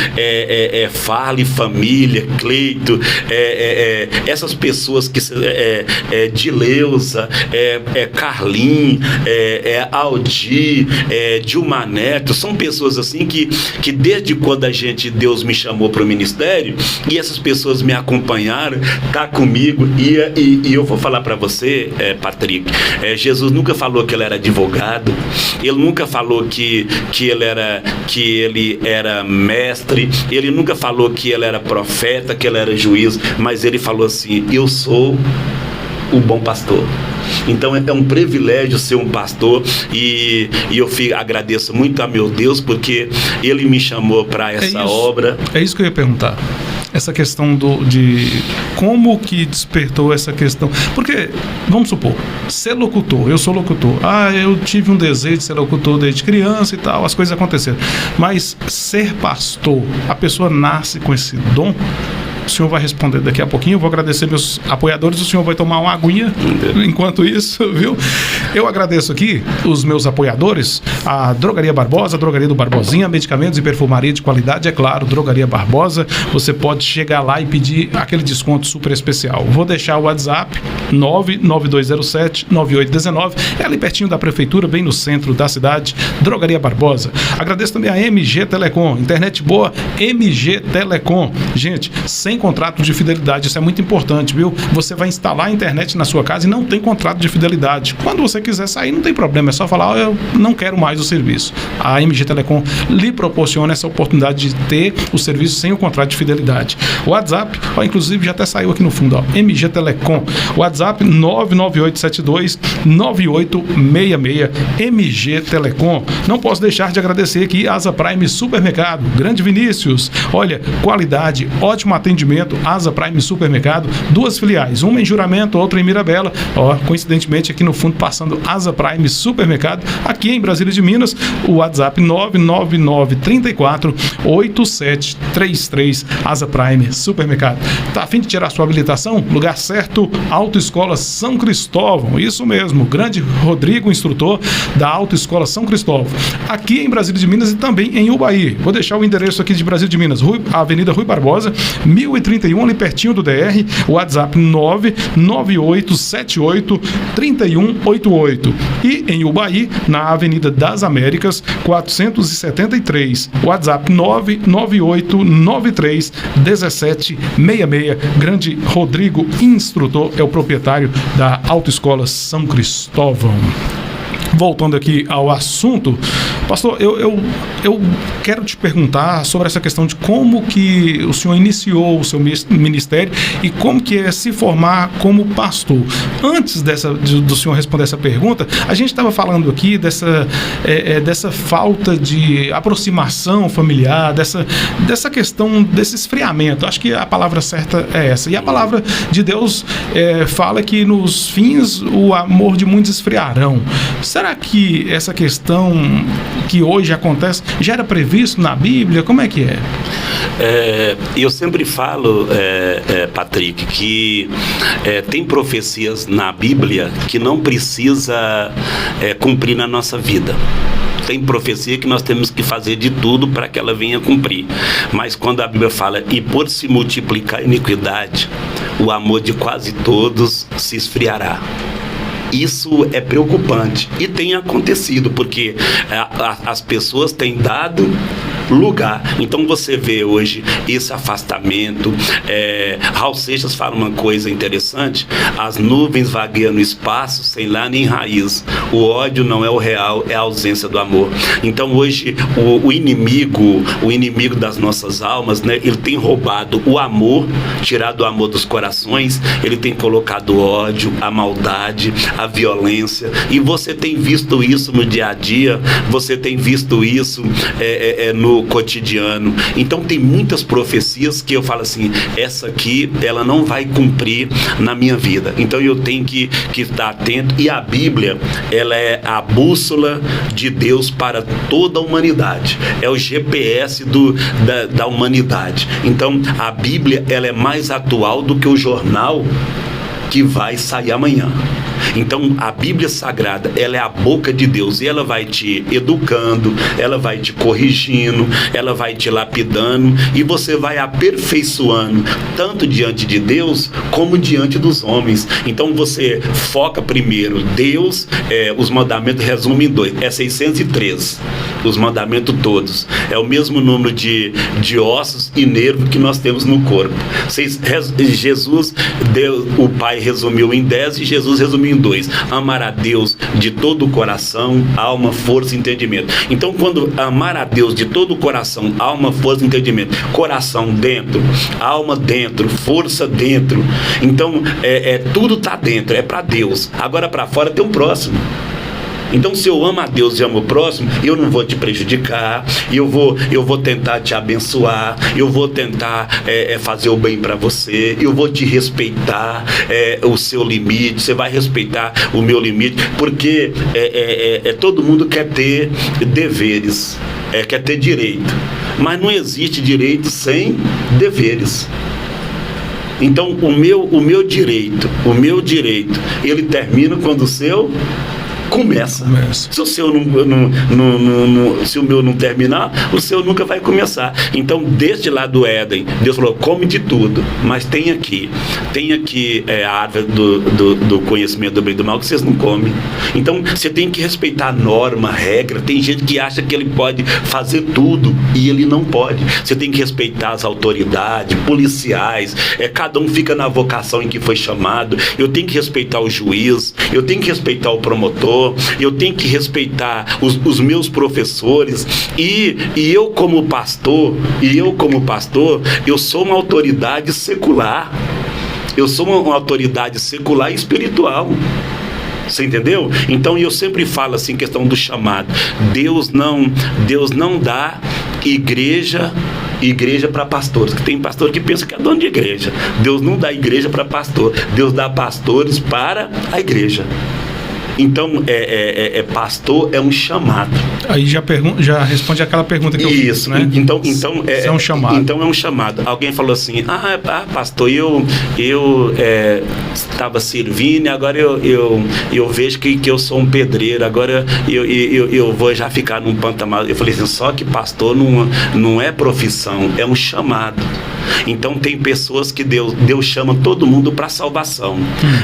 Fala e família, Cleito, essas pessoas que Dileuza, Carlim, Aldi, Dilma Neto, são pessoas assim que desde quando Deus me chamou para o ministério, e essas pessoas me acompanharam, tá comigo, e eu vou falar para você, Patrick, Jesus nunca falou que ele era advogado, ele nunca falou que ele era mestre, ele nunca falou que ele era profeta, que ele era juiz, mas ele falou assim, eu sou o bom pastor. Então é um privilégio ser um pastor, e eu agradeço muito a meu Deus, porque ele me chamou para essa obra. É isso que eu ia perguntar. Essa questão de como que despertou essa questão. Porque, vamos supor, ser locutor, eu sou locutor. Eu tive um desejo de ser locutor desde criança e tal, as coisas aconteceram. Mas ser pastor, a pessoa nasce com esse dom? o senhor vai responder daqui a pouquinho. Eu vou agradecer meus apoiadores, o senhor vai tomar uma aguinha enquanto isso, viu? Eu agradeço aqui os meus apoiadores, a Drogaria Barbosa, a Drogaria do Barbosinha, medicamentos e perfumaria de qualidade, é claro, Drogaria Barbosa. Você pode chegar lá e pedir aquele desconto super especial. Vou deixar o WhatsApp 99207-9819, é ali pertinho da prefeitura, bem no centro da cidade, Drogaria Barbosa. Agradeço também a MG Telecom, internet boa, MG Telecom. Gente, sem contrato de fidelidade, isso é muito importante, viu? Você vai instalar a internet na sua casa e não tem contrato de fidelidade. Quando você quiser sair, não tem problema, é só falar, eu não quero mais o serviço. A MG Telecom lhe proporciona essa oportunidade de ter o serviço sem o contrato de fidelidade. O WhatsApp, inclusive já até saiu aqui no fundo, MG Telecom. WhatsApp 99872-9866, MG Telecom. Não posso deixar de agradecer aqui Asa Prime Supermercado, Grande Vinícius. Olha, qualidade, ótimo atendimento, Asa Prime Supermercado, 2 filiais, uma em Juramento, outra em Mirabela. Coincidentemente aqui no fundo passando Asa Prime Supermercado, aqui em Brasília de Minas. O WhatsApp 99934-8733, Asa Prime Supermercado. Tá a fim de tirar sua habilitação? Lugar certo, Autoescola São Cristóvão. Isso mesmo, grande Rodrigo, instrutor da Autoescola São Cristóvão, aqui em Brasília de Minas e também em Ubaí. Vou deixar o endereço aqui de Brasília de Minas, Avenida Rui Barbosa, 1031, ali pertinho do DR. WhatsApp 99878-3188. E em Ubaí, na Avenida das Américas, 473. WhatsApp 99893-1766. Grande Rodrigo, instrutor, é o proprietário da Autoescola São Cristóvão. Voltando aqui ao assunto, pastor, eu quero te perguntar sobre essa questão de como que o senhor iniciou o seu ministério e como que é se formar como pastor. Antes do senhor responder essa pergunta, a gente estava falando aqui dessa falta de aproximação familiar, dessa questão desse esfriamento. Acho que a palavra certa é essa. E a palavra de Deus fala que nos fins o amor de muitos esfriarão. Será que essa questão que hoje acontece já era previsto na Bíblia? Como é que é? Eu sempre falo, Patrick, que tem profecias na Bíblia que não precisa cumprir na nossa vida. Tem profecia que nós temos que fazer de tudo para que ela venha cumprir. Mas quando a Bíblia fala, e por se multiplicar a iniquidade, o amor de quase todos se esfriará. Isso é preocupante e tem acontecido, porque as pessoas têm dado lugar. Então você vê hoje esse afastamento. Raul Seixas fala uma coisa interessante: as nuvens vagueiam no espaço sem lá nem raiz. O ódio não é o real, é a ausência do amor. Então hoje o inimigo das nossas almas, né, ele tem roubado o amor, tirado o amor dos corações, ele tem colocado o ódio, a maldade, a violência, e você tem visto isso no dia a dia, você tem visto isso no cotidiano. Então tem muitas profecias que eu falo assim, essa aqui ela não vai cumprir na minha vida, então eu tenho que estar atento. E a Bíblia, ela é a bússola de Deus para toda a humanidade, é o GPS da humanidade. Então a Bíblia, ela é mais atual do que o jornal que vai sair amanhã. Então a Bíblia Sagrada, ela é a boca de Deus, e ela vai te educando, ela vai te corrigindo, ela vai te lapidando, e você vai aperfeiçoando tanto diante de Deus como diante dos homens. Então você foca primeiro Deus. Os mandamentos resumem em 2, 613 os mandamentos todos, é o mesmo número de ossos e nervos que nós temos no corpo. Jesus, Deus, o Pai resumiu em 10 e Jesus resumiu em 2. Amar a Deus de todo o coração, alma, força e entendimento. Então quando amar a Deus de todo o coração, alma, força e entendimento, coração dentro, alma dentro, força dentro, então tudo está dentro, é para Deus. Agora para fora tem um próximo. Então se eu amo a Deus e amo o próximo, eu não vou te prejudicar, eu vou tentar te abençoar, eu vou tentar fazer o bem para você, eu vou te respeitar o seu limite, você vai respeitar o meu limite, porque todo mundo quer ter deveres, quer ter direito, mas não existe direito sem deveres. Então, o meu direito, ele termina quando o seu começa. Se o seu se o meu não terminar, o seu nunca vai começar. Então, desde lá do Éden, Deus falou: come de tudo, mas tem aqui a árvore do conhecimento do bem e do mal que vocês não comem. Então, você tem que respeitar a norma, a regra. Tem gente que acha que ele pode fazer tudo e ele não pode. Você tem que respeitar as autoridades, policiais, cada um fica na vocação em que foi chamado. Eu tenho que respeitar o juiz, eu tenho que respeitar o promotor, eu tenho que respeitar os meus professores, e eu como pastor, eu sou uma autoridade secular. Eu sou uma autoridade secular e espiritual. Você entendeu? Então eu sempre falo assim, questão do chamado. Deus não dá igreja para pastores, que tem pastor que pensa que é dono de igreja. Deus não dá igreja para pastor, Deus dá pastores para a igreja. Então, pastor é um chamado. Aí já responde aquela pergunta que eu fiz, né? Então é um chamado. Então é um chamado. Alguém falou assim: pastor, eu estava servindo e agora eu vejo que eu sou um pedreiro, agora eu vou já ficar num patamar. Eu falei assim: só que pastor não é profissão, é um chamado. Então tem pessoas que Deus chama todo mundo para salvação,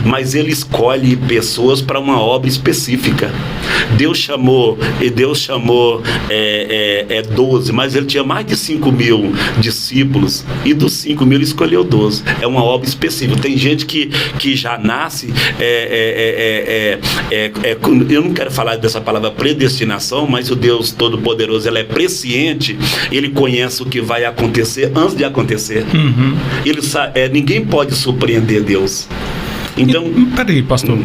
mas Ele escolhe pessoas para uma obra específica. Deus chamou 12, mas Ele tinha mais de 5.000 discípulos, e dos 5.000 Ele escolheu 12. É uma obra específica. Tem gente que já nasce eu não quero falar dessa palavra predestinação, mas o Deus Todo-Poderoso, Ele é presciente. Ele conhece o que vai acontecer antes de acontecer. Ele ninguém pode surpreender Deus. Então, peraí, pastor,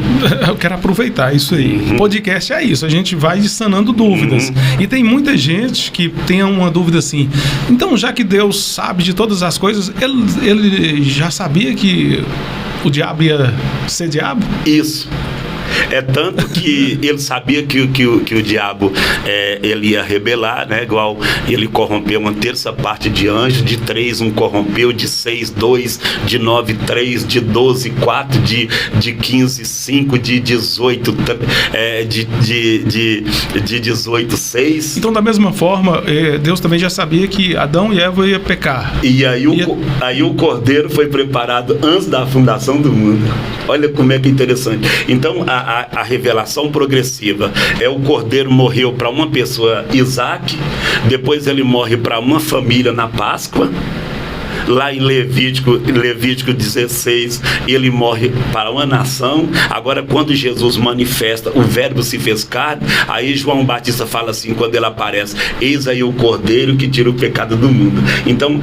eu quero aproveitar isso aí. Podcast é isso, a gente vai sanando dúvidas. E tem muita gente que tem uma dúvida assim: então, já que Deus sabe de todas as coisas, ele já sabia que o diabo ia ser diabo? Isso. É tanto que ele sabia que o diabo ele ia rebelar, né? Igual ele corrompeu uma terça parte de anjos, de 3 um corrompeu, de 6 2, de 9 3, de 12 4, de 15 5, de 18 de 18 6. Então, da mesma forma, Deus também já sabia que Adão e Eva iam pecar. E aí o cordeiro foi preparado antes da fundação do mundo. Olha como é que é interessante. Então, a revelação progressiva o cordeiro morreu para uma pessoa, Isaac, depois ele morre para uma família na Páscoa. Lá em Levítico 16, ele morre para uma nação. Agora, quando Jesus manifesta, o verbo se fez carne, aí João Batista fala assim, quando ele aparece: eis aí o cordeiro que tira o pecado do mundo. Então,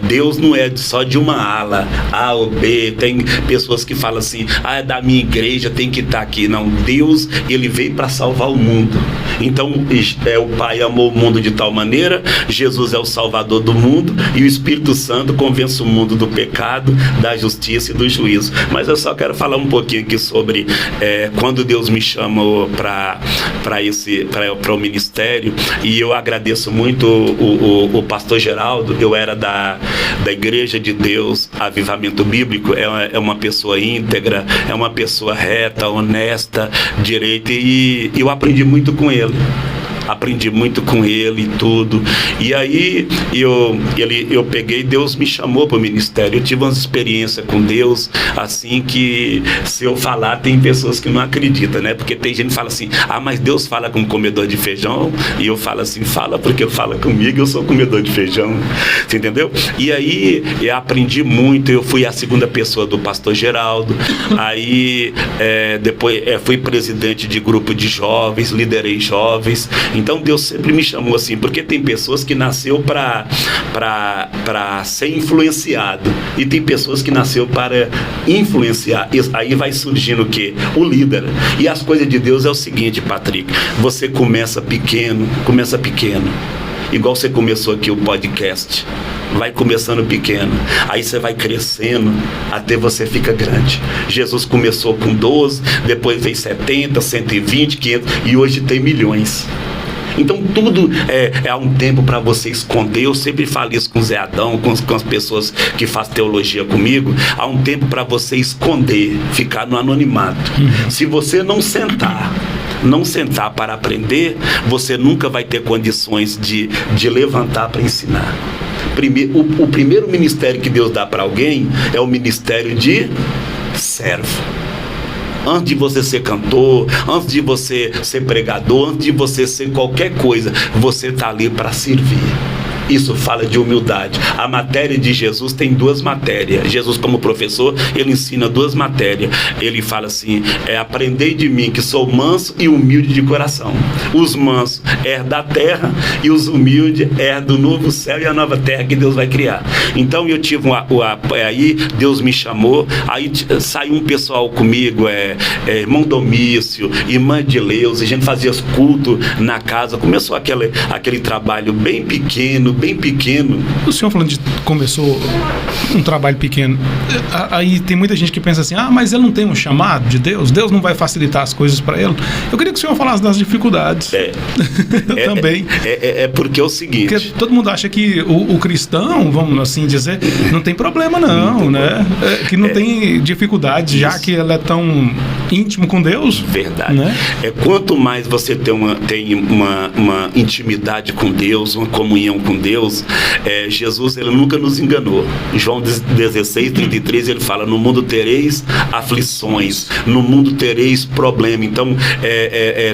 Deus não é só de uma ala, A ou B. Tem pessoas que falam assim: é da minha igreja, tem que estar aqui. Não, Deus, ele veio para salvar o mundo. Então, o Pai amou o mundo de tal maneira, Jesus é o Salvador do mundo, e o Espírito Santo convence o mundo do pecado, da justiça e do juízo. Mas eu só quero falar um pouquinho aqui sobre quando Deus me chamou para o ministério, e eu agradeço muito o pastor Geraldo. Eu era da Igreja de Deus Avivamento Bíblico. É uma pessoa íntegra, é uma pessoa reta, honesta, direita, e eu aprendi muito com ele. E tudo. E aí eu peguei, Deus me chamou para o ministério. Eu tive umas experiências com Deus, assim, que se eu falar, tem pessoas que não acreditam, né? Porque tem gente que fala assim: mas Deus fala com comedor de feijão. E eu falo assim: fala porque fala comigo, eu sou comedor de feijão. Você entendeu? E aí eu aprendi muito. Eu fui a segunda pessoa do pastor Geraldo. Aí depois fui presidente de grupo de jovens, liderei jovens. Então Deus sempre me chamou assim, porque tem pessoas que nasceu para ser influenciado, e tem pessoas que nasceu para influenciar. Aí vai surgindo o quê? O líder. E as coisas de Deus é o seguinte, Patrick: você começa pequeno, igual você começou aqui o podcast. Vai começando pequeno, aí você vai crescendo até você fica grande. Jesus começou com 12, depois veio 70, 120, 500, e hoje tem milhões. Então tudo há um tempo para você esconder. Eu sempre falo isso com o Zé Adão, com as pessoas que fazem teologia comigo. Há um tempo para você esconder, ficar no anonimato. Se você não sentar para aprender, você nunca vai ter condições de levantar para ensinar. O primeiro ministério que Deus dá para alguém é o ministério de servo. Antes de você ser cantor, antes de você ser pregador, antes de você ser qualquer coisa, você está ali para servir. Isso fala de humildade. A matéria de Jesus tem 2 matérias. Jesus, como professor, ele ensina 2 matérias. Ele fala assim: aprendei de mim, que sou manso e humilde de coração. Os mansos herdam da terra e os humildes herdam do novo céu e a nova terra que Deus vai criar. Então eu tive aí Deus me chamou, aí saiu um pessoal comigo, irmão Domício, irmã Edileuza, a gente fazia culto na casa. Começou aquele trabalho bem pequeno. O senhor falando de começou um trabalho pequeno, aí tem muita gente que pensa assim: mas ele não tem um chamado de Deus não vai facilitar as coisas para ele. Eu queria que o senhor falasse das dificuldades. Também. Porque é o seguinte, porque todo mundo acha que o cristão, vamos assim dizer, não tem problema não, né? Que não tem dificuldades, já que ele é tão íntimo com Deus. Verdade, né? Quanto mais você tem uma intimidade com Deus, uma comunhão com Deus, Jesus, ele nunca nos enganou. João 16:33, ele fala: no mundo tereis aflições, no mundo tereis problema. Então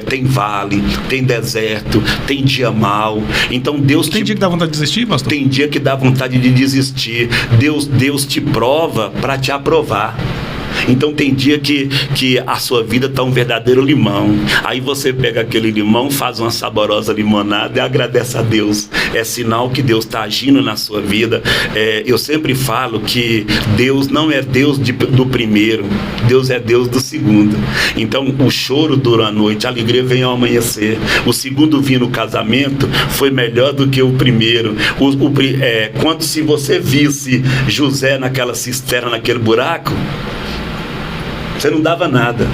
tem vale, tem deserto, tem dia mau. Então Deus tem dia que dá vontade de desistir, pastor? Tem dia que dá vontade de desistir. Deus te prova para te aprovar. Então tem dia que a sua vida está um verdadeiro limão. Aí você pega aquele limão, faz uma saborosa limonada e agradece a Deus. É sinal que Deus está agindo na sua vida. Eu sempre falo que Deus não é Deus do primeiro, Deus é Deus do segundo. Então o choro dura a noite, a alegria vem ao amanhecer. O segundo vinho no casamento foi melhor do que o primeiro. Quando se você visse José naquela cisterna, naquele buraco, você não dava nada.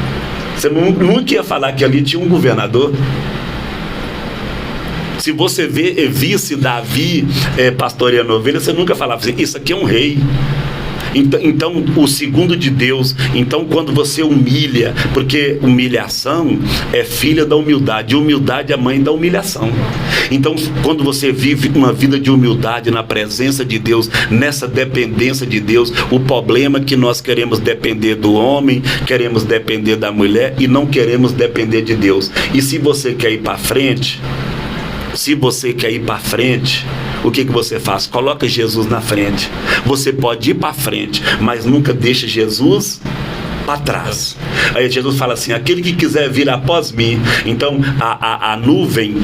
Você nunca ia falar que ali tinha um governador. Se você visse Davi pastoreando ovelha, você nunca falava assim: isso aqui é um rei. Então, o segundo de Deus. Então, quando você humilha, porque humilhação é filha da humildade, e humildade é mãe da humilhação. Então, quando você vive uma vida de humildade na presença de Deus, nessa dependência de Deus, o problema é que nós queremos depender do homem, queremos depender da mulher e não queremos depender de Deus. E se você quer ir para frente, o que você faz? Coloca Jesus na frente. Você pode ir para frente, mas nunca deixa Jesus para trás. Aí Jesus fala assim: aquele que quiser vir após mim. Então a nuvem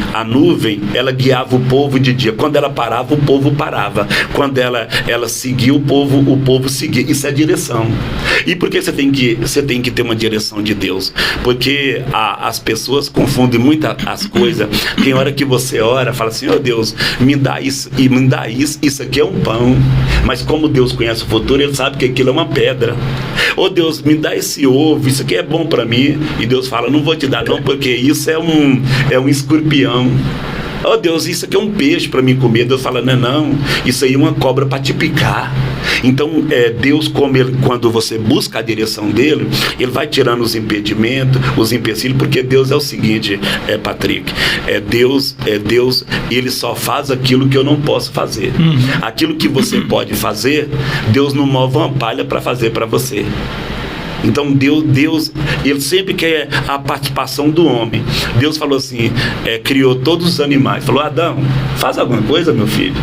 ela guiava o povo de dia. Quando ela parava, o povo parava. Quando ela seguia, o povo seguia. Isso é direção. E por que você tem que ter uma direção de Deus? Porque as pessoas confundem muito as coisas. Tem hora que você ora, fala assim: oh Deus, me dá isso e me dá isso. Isso aqui é um pão. Mas como Deus conhece o futuro, ele sabe que aquilo é uma pedra. Oh Deus, me dá esse ovo, isso aqui é bom para mim. E Deus fala: não vou te dar não, porque isso é um escorpião. Oh Deus, isso aqui é um peixe para mim comer. Deus fala: não, isso aí é uma cobra para te picar. Então Deus, quando você busca a direção dele, ele vai tirando os impedimentos, os empecilhos, porque Deus é o seguinte, Patrick, Deus, ele só faz aquilo que eu não posso fazer. Aquilo que você pode fazer, Deus não move uma palha para fazer para você. Então Deus, ele sempre quer a participação do homem. Deus falou assim, criou todos os animais. Falou: Adão, faz alguma coisa, meu filho.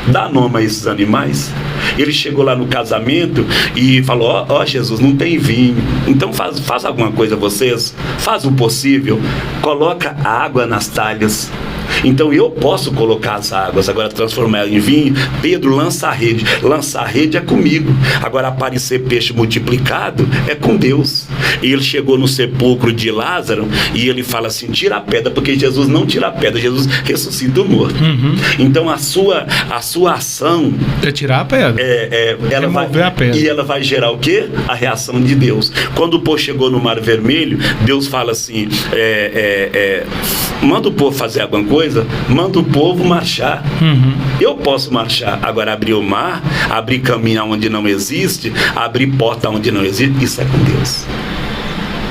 Dá nome a esses animais. Ele chegou lá no casamento e falou: ó Jesus, não tem vinho. Então faz alguma coisa vocês. Faz o possível. Coloca água nas talhas. Então eu posso colocar as águas, agora transformar ela em vinho. Pedro, lança a rede. Lançar a rede é comigo. Agora aparecer peixe multiplicado é com Deus. E ele chegou no sepulcro de Lázaro e ele fala assim, tira a pedra, porque Jesus não tira a pedra, Jesus ressuscita o morto. Então a sua ação é tirar a pedra, ela vai, a pedra. E ela vai gerar o quê? A reação de Deus. Quando o povo chegou no Mar Vermelho, Deus fala assim, manda o povo fazer alguma coisa, manda o povo marchar. Eu posso marchar, agora abrir o mar, abrir caminho onde não existe, abrir porta onde não existe, isso é com Deus.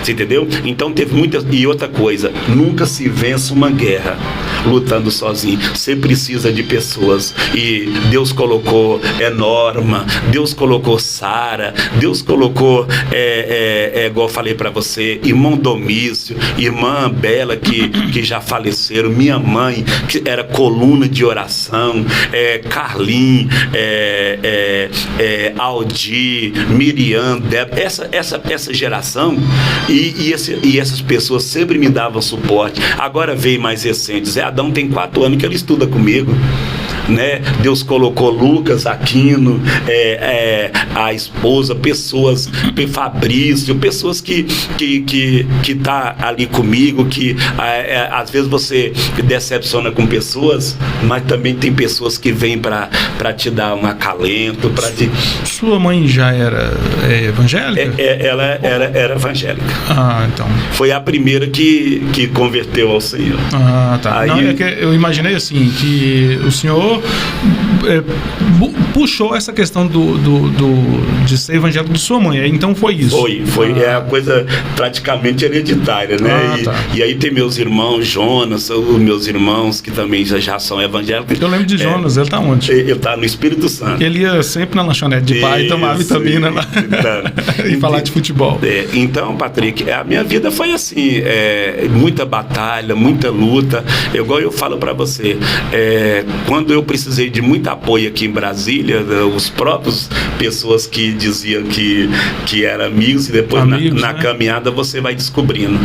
Você entendeu? Então teve muitas. E outra coisa, nunca se vence uma guerra lutando sozinho. Você precisa de pessoas. E Deus colocou Norma, Deus colocou Sara, Deus colocou, igual eu falei pra você, irmão Domício, irmã Bela, que já faleceram, minha mãe, que era coluna de oração, Carlinhos, Aldi, Miriam, Débora, essa geração. E essas pessoas sempre me davam suporte. Agora veio mais recente. Zé Adão tem 4 anos que ele estuda comigo, né? Deus colocou Lucas Aquino, a esposa, pessoas, Fabrício, pessoas que tá ali comigo, que às vezes você decepciona com pessoas, mas também tem pessoas que vêm para te dar um acalento, para te... Sua mãe já era evangélica? Ela era evangélica. Ah, então. Foi a primeira que converteu ao Senhor. Ah, tá. Aí... Não, é que eu imaginei assim, que o senhor puxou essa questão de ser evangélico de sua mãe, então foi isso? Foi. É a coisa praticamente hereditária, né? Tá. E aí tem meus irmãos, Jonas, os meus irmãos que também já são evangélicos. Eu lembro de Jonas, ele tá onde? Ele tá no Espírito Santo. Ele ia sempre na lanchonete de pai tomar vitamina lá e falar de futebol. Então, Patrick, a minha vida foi assim, muita batalha, muita luta. Igual eu falo para você, quando eu precisei de muito apoio aqui em Brasília, os próprios pessoas que diziam que eram amigos, e depois na caminhada você vai descobrindo.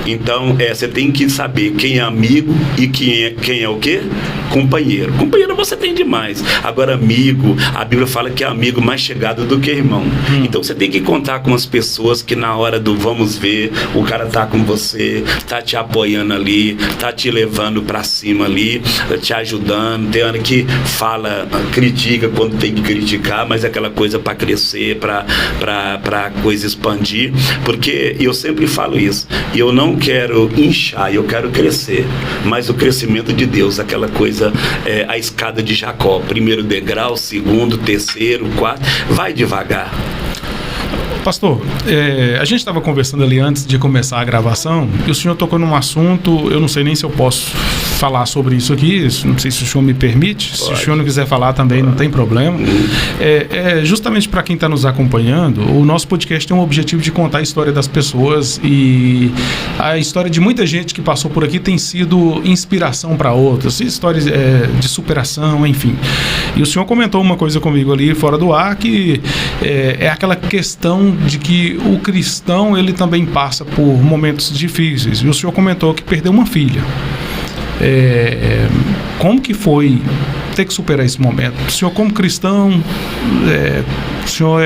Então, você tem que saber quem é amigo e quem é o quê? Companheiro. Companheiro você tem demais. Agora, amigo, a Bíblia fala que é amigo mais chegado do que irmão. Então, você tem que contar com as pessoas que na hora do vamos ver, o cara tá com você, tá te apoiando ali, tá te levando pra cima ali, te ajudando. Tem hora que fala, critica quando tem que criticar, mas é aquela coisa para crescer, para coisa expandir, porque eu sempre falo isso, eu não quero inchar, eu quero crescer, mas o crescimento de Deus, aquela coisa, a escada de Jacó, primeiro degrau, segundo, terceiro, quarto, vai devagar. Pastor, a gente estava conversando ali antes de começar a gravação e o senhor tocou num assunto, eu não sei nem se eu posso falar sobre isso aqui, não sei se o senhor me permite. Pode. Se o senhor não quiser falar também, não tem problema. Justamente para quem está nos acompanhando, o nosso podcast tem um objetivo de contar a história das pessoas, e a história de muita gente que passou por aqui tem sido inspiração para outras, histórias de superação, enfim. E o senhor comentou uma coisa comigo ali fora do ar, que é aquela questão de que o cristão, ele também passa por momentos difíceis, e o senhor comentou que perdeu uma filha. Como que foi ter que superar esse momento? O senhor, como cristão, o senhor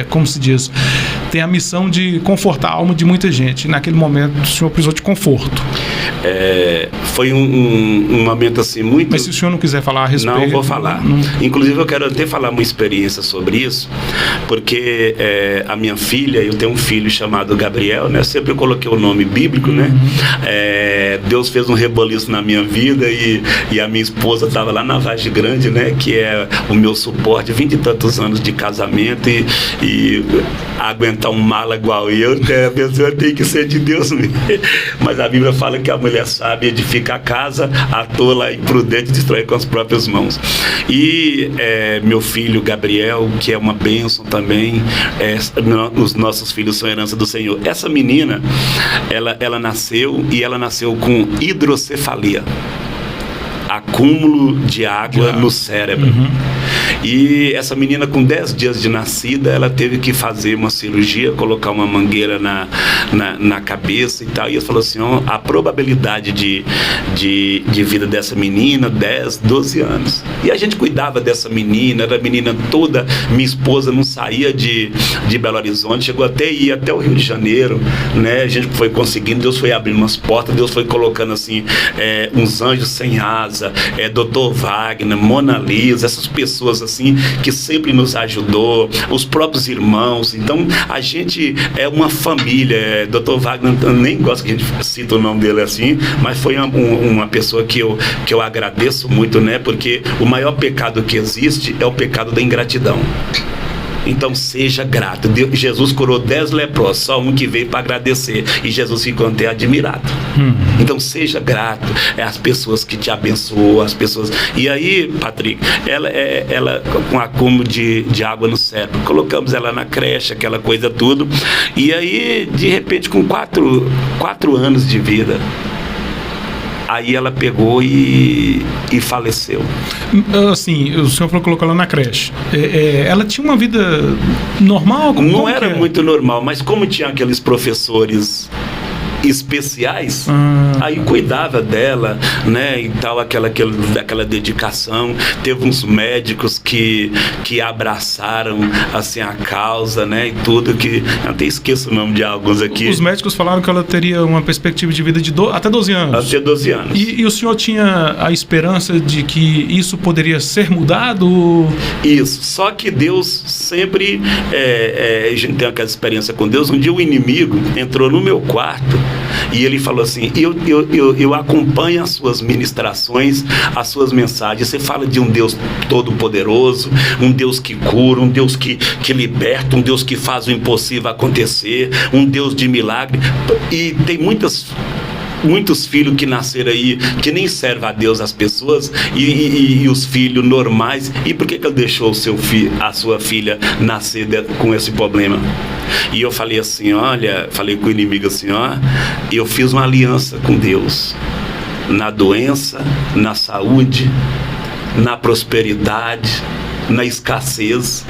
como se diz, tem a missão de confortar a alma de muita gente, e naquele momento o senhor precisou de conforto. Foi um momento assim muito... Mas se o senhor não quiser falar a respeito... Não vou falar. Inclusive eu quero até falar uma experiência sobre isso, porque a minha filha, eu tenho um filho chamado Gabriel, né? Eu sempre coloquei o nome bíblico, né? Deus fez um reboliço na minha vida, e a minha esposa estava lá na Vargem Grande, né? Que é o meu suporte, 20 e tantos anos de casamento, e aguentar um mala igual eu, a pessoa tem que ser de Deus mesmo. Mas a Bíblia fala que a mulher sábia edifica a casa, a tola e imprudente destrói com as próprias mãos. E meu filho Gabriel, que é uma bênção também, os nossos filhos são herança do Senhor. Essa menina, ela nasceu, e ela nasceu com hidrocefalia. acúmulo de água no cérebro. E essa menina, com 10 dias de nascida, ela teve que fazer uma cirurgia, colocar uma mangueira na cabeça e tal. E ele falou assim, a probabilidade de vida dessa menina, 10, 12 anos. E a gente cuidava dessa menina, era a menina toda. Minha esposa não saía de Belo Horizonte, chegou até ir até o Rio de Janeiro, né? A gente foi conseguindo, Deus foi abrindo umas portas, Deus foi colocando assim, uns anjos sem asa, Dr. Wagner, Mona Lisa, essas pessoas assim, que sempre nos ajudou, os próprios irmãos. Então, a gente é uma família. Dr. Wagner, eu nem gosto que a gente cita o nome dele assim, mas foi uma pessoa que eu agradeço muito, né? Porque o maior pecado que existe é o pecado da ingratidão. Então seja grato. Jesus curou 10 leprosos, só um que veio para agradecer, e Jesus ficou até admirado. Então seja grato às pessoas que te abençoam, as pessoas. E aí, Patrick, ela com acúmulo de água no cérebro, colocamos ela na creche, aquela coisa tudo, e aí de repente com 4 anos de vida, aí ela pegou e faleceu. Assim, o senhor falou que colocou ela na creche. Ela tinha uma vida normal? Não era muito normal, mas como tinha aqueles professores especiais, aí cuidava dela, né, e tal, aquela dedicação. Teve uns médicos que abraçaram assim a causa, né, e tudo, que eu até esqueço o nome de alguns aqui. Os médicos falaram que ela teria uma perspectiva de vida de até 12 anos. Até 12 anos. E o senhor tinha a esperança de que isso poderia ser mudado? Isso, só que Deus sempre, a gente tem aquela experiência com Deus. Um dia o inimigo entrou no meu quarto e ele falou assim, eu acompanho as suas ministrações, as suas mensagens. Você fala de um Deus todo-poderoso, um Deus que cura, um Deus que liberta, um Deus que faz o impossível acontecer, um Deus de milagre. E tem muitos filhos que nasceram aí, que nem servem a Deus, as pessoas, e os filhos normais. E por que ele deixou a sua filha nascer com esse problema? E eu falei assim, falei com o inimigo assim, eu fiz uma aliança com Deus, na doença, na saúde, na prosperidade, na escassez.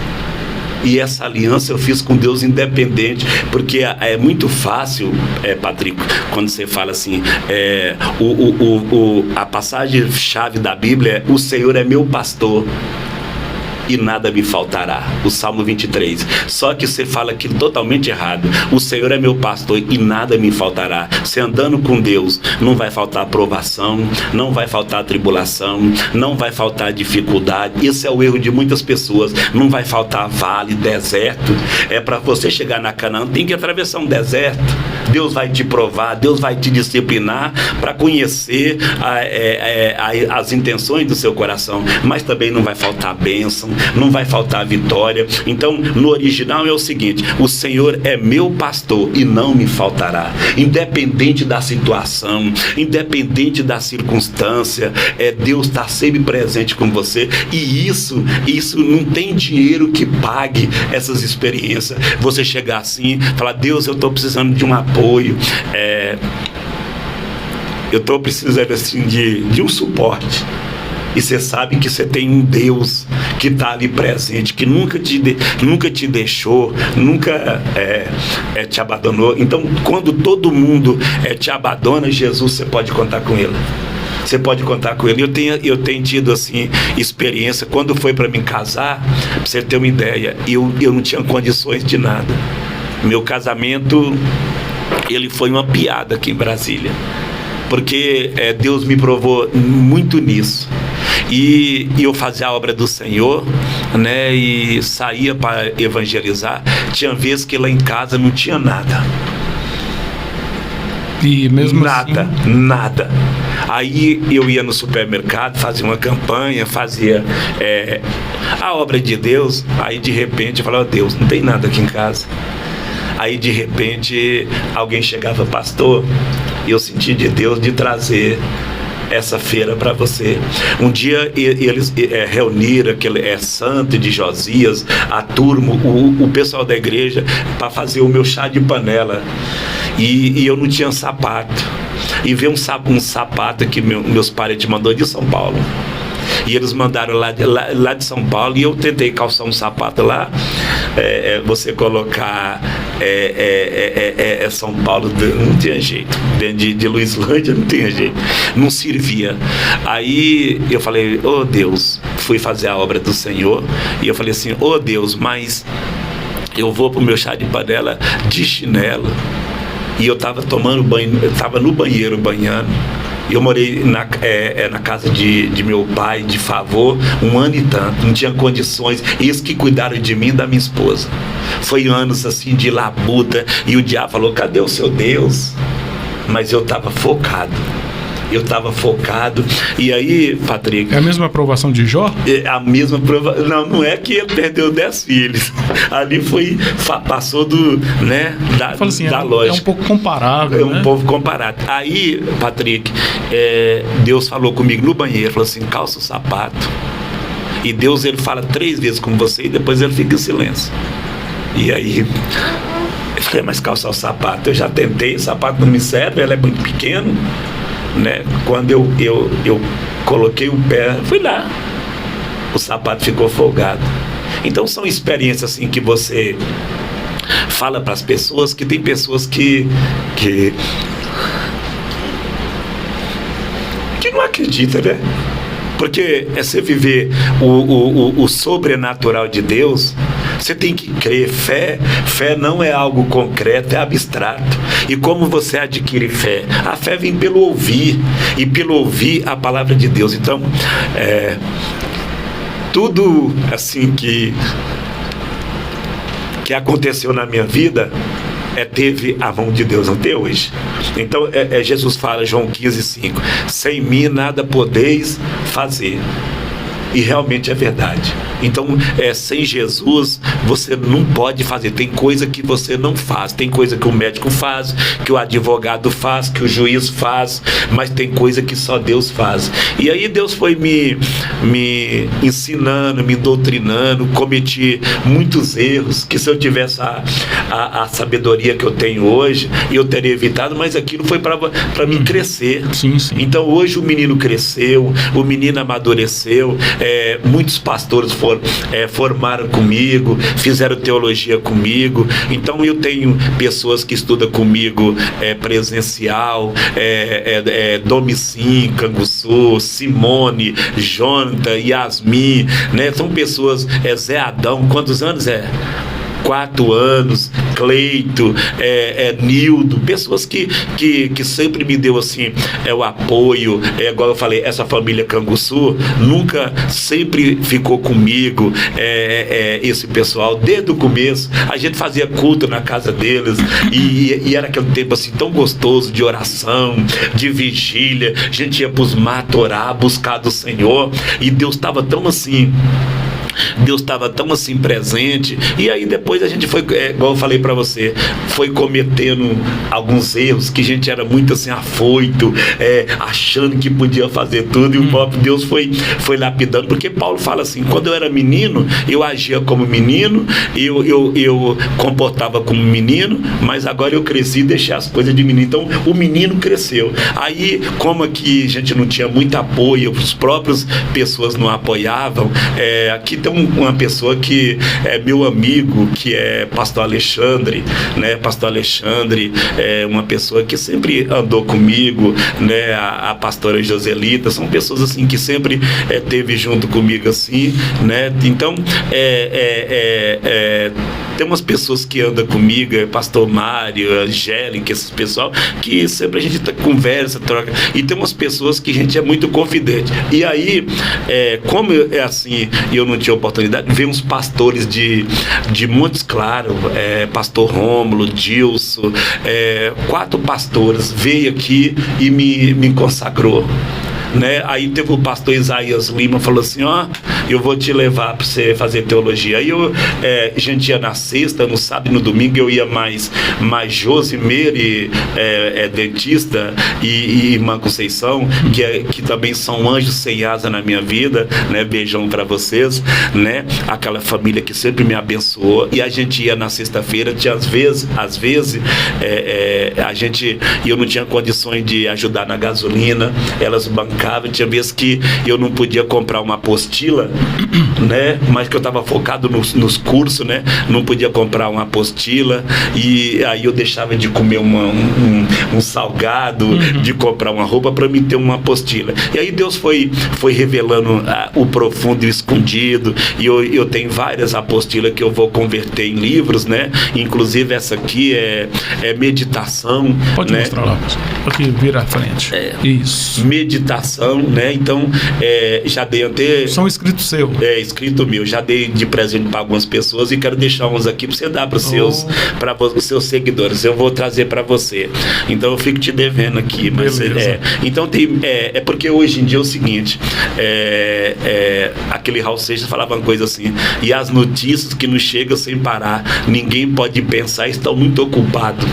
E essa aliança eu fiz com Deus independente, porque é muito fácil, Patrick, quando você fala assim, a passagem-chave da Bíblia é: o Senhor é meu pastor e nada me faltará. O Salmo 23. Só que você fala aquilo totalmente errado. O Senhor é meu pastor e nada me faltará. Você andando com Deus, não vai faltar aprovação, não vai faltar tribulação, não vai faltar dificuldade. Esse é o erro de muitas pessoas. Não vai faltar vale, deserto. Para você chegar na Canaã, tem que atravessar um deserto. Deus vai te provar, Deus vai te disciplinar para conhecer as intenções do seu coração. Mas também não vai faltar bênção, não vai faltar vitória. Então, no original é o seguinte: o Senhor é meu pastor e não me faltará. Independente da situação, independente da circunstância, Deus está sempre presente com você. E isso não tem dinheiro que pague essas experiências. Você chegar assim, falar: Deus, eu estou precisando de um apoio, eu estou precisando assim de um suporte. E você sabe que você tem um Deus que está ali presente, que nunca te deixou, nunca te abandonou. Então, quando todo mundo te abandona, Jesus, você pode contar com Ele. Você pode contar com Ele. Eu tenho tido assim experiência. Quando foi para me casar, para você ter uma ideia, eu não tinha condições de nada. Meu casamento, ele foi uma piada aqui em Brasília, porque Deus me provou muito nisso. E eu fazia a obra do Senhor, né? E saía para evangelizar. Tinha vezes que lá em casa não tinha nada. E mesmo nada. Aí eu ia no supermercado, fazia uma campanha, fazia a obra de Deus. Aí de repente eu falava: Deus, não tem nada aqui em casa. Aí de repente alguém chegava: pastor, eu senti de Deus de trazer essa feira para você. Um dia eles reuniram aquele santo de Josias, a turma, o pessoal da igreja, para fazer o meu chá de panela. E eu não tinha sapato. e ver um sapato que meus parentes mandou de São Paulo. E eles mandaram lá de São Paulo, e eu tentei calçar um sapato lá. Você colocar São Paulo, não tinha jeito. Dentro de Luislândia não tinha jeito, não servia. Aí eu falei, oh Deus, fui fazer a obra do Senhor, e eu falei assim, oh Deus, mas eu vou pro meu chá de panela de chinelo. E eu estava tomando banho, eu estava no banheiro banhando. Eu morei na casa de meu pai, de favor, 1 ano e tanto. Não tinha condições. Eles que cuidaram de mim e da minha esposa. Foi anos assim de labuta. E o diabo falou, cadê o seu Deus? Mas eu estava focado. E aí, Patrick... É a mesma aprovação de Jó? A mesma aprovação. Não é que ele perdeu 10 filhos. Ali passou da lógica. É um pouco comparável, um pouco comparado. Aí, Patrick, Deus falou comigo no banheiro, falou assim, calça o sapato. E Deus, ele fala 3 vezes com você e depois ele fica em silêncio. E aí... eu falei, mas calçar o sapato, eu já tentei, o sapato não me serve, ele é muito pequeno. Né? Quando eu coloquei o pé, fui lá, o sapato ficou folgado. Então são experiências assim que você fala para as pessoas, que tem pessoas que não acreditam, né? Porque você viver o sobrenatural de Deus, você tem que crer. Fé não é algo concreto, é abstrato. E como você adquire fé? A fé vem pelo ouvir, e pelo ouvir a palavra de Deus. Então, tudo assim que aconteceu na minha vida teve a mão de Deus até hoje. Então Jesus fala, João 15:5, sem mim nada podeis fazer. E realmente é verdade. Então, sem Jesus, você não pode fazer. Tem coisa que você não faz. Tem coisa que o médico faz, que o advogado faz, que o juiz faz, mas tem coisa que só Deus faz. E aí Deus foi me ensinando, me doutrinando. Cometi muitos erros, que se eu tivesse a sabedoria que eu tenho hoje, eu teria evitado, mas aquilo foi para mim crescer. Sim, sim. Então hoje o menino cresceu, o menino amadureceu. Muitos pastores formaram comigo, fizeram teologia comigo. Então eu tenho pessoas que estudam comigo presencial, Domicim, Canguçu, Simone, Jonathan, Yasmin, né? São pessoas, Zé Adão, quantos anos 4 anos, Cleito, Nildo, pessoas que sempre me deu assim, o apoio, igual eu falei, essa família Canguçu nunca, sempre ficou comigo, esse pessoal, desde o começo, a gente fazia culto na casa deles, e era aquele tempo assim, tão gostoso, de oração, de vigília, a gente ia pros matos orar, buscar do Senhor, e Deus estava tão assim presente. E aí depois a gente foi, igual eu falei pra você, foi cometendo alguns erros, que a gente era muito assim afoito, achando que podia fazer tudo, e o próprio Deus foi lapidando, porque Paulo fala assim, quando eu era menino, eu agia como menino, eu comportava como menino, mas agora eu cresci e deixei as coisas de menino. Então o menino cresceu. Aí, como aqui a gente não tinha muito apoio, os próprios pessoas não apoiavam, aqui tem uma pessoa que é meu amigo, que é pastor Alexandre, né? Pastor Alexandre é uma pessoa que sempre andou comigo, né? A pastora Joselita, são pessoas assim que sempre teve junto comigo assim, né? Então tem umas pessoas que andam comigo, pastor Mário, Angélica, esses pessoal, que sempre a gente conversa, troca, e tem umas pessoas que a gente é muito confidente. E aí, como assim, eu não tinha oportunidade, veio uns pastores de Montes Claros, pastor Rômulo, Dilson, 4 pastores, veio aqui e me consagrou. Né? Aí teve o pastor Isaías Lima, falou assim, eu vou te levar para você fazer teologia. Aí a gente ia na sexta, no sábado e no domingo eu ia mais Josimeire, dentista, e irmã Conceição, que também são anjos sem asa na minha vida, né? Beijão para vocês, né? Aquela família que sempre me abençoou. E a gente ia na sexta-feira, tinha às vezes eu não tinha condições de ajudar na gasolina, elas bancavam. Tinha vezes que eu não podia comprar uma apostila, né? Mas que eu estava focado nos cursos, né? Não podia comprar uma apostila, e aí eu deixava de comer um salgado, de comprar uma roupa para me ter uma apostila. E aí Deus foi revelando o profundo e o escondido, e eu tenho várias apostilas que eu vou converter em livros, né? Inclusive essa aqui é meditação. Pode, né? Mostrar lá, aqui vira à frente. Isso. Meditação, né? Então, já dei até... São escritos seu. Escrito meu. Já dei de presente para algumas pessoas e quero deixar uns aqui para você dar para os seus seguidores. Eu vou trazer para você. Então, eu fico te devendo aqui. Mas, então, porque hoje em dia é o seguinte, aquele Raul Seixas falava uma coisa assim: e as notícias que nos chegam sem parar, ninguém pode pensar, estão muito ocupados.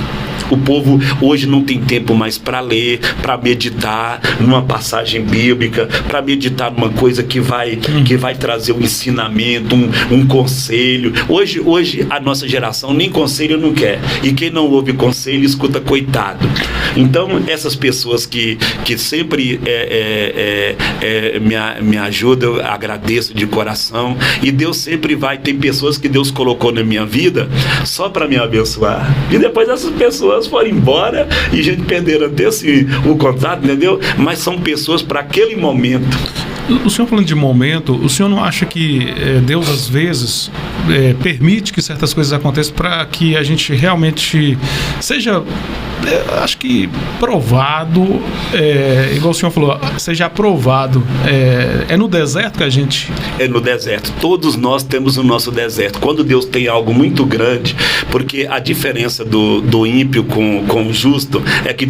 O povo hoje não tem tempo mais para ler, para meditar numa passagem bíblica, para meditar numa coisa que vai trazer um ensinamento, um conselho. Hoje a nossa geração nem conselho não quer. E quem não ouve conselho, escuta coitado. Então, essas pessoas que sempre me ajudam, eu agradeço de coração. E Deus sempre tem pessoas que Deus colocou na minha vida só para me abençoar. E depois essas pessoas foram embora e a gente perderam até o contato, entendeu? Mas são pessoas para aquele momento. O senhor falando de momento, o senhor não acha que Deus às vezes permite que certas coisas aconteçam para que a gente realmente seja, acho que provado, igual o senhor falou, seja aprovado? É no deserto que a gente... É no deserto. Todos nós temos o nosso deserto. Quando Deus tem algo muito grande, porque a diferença do ímpio com o justo é que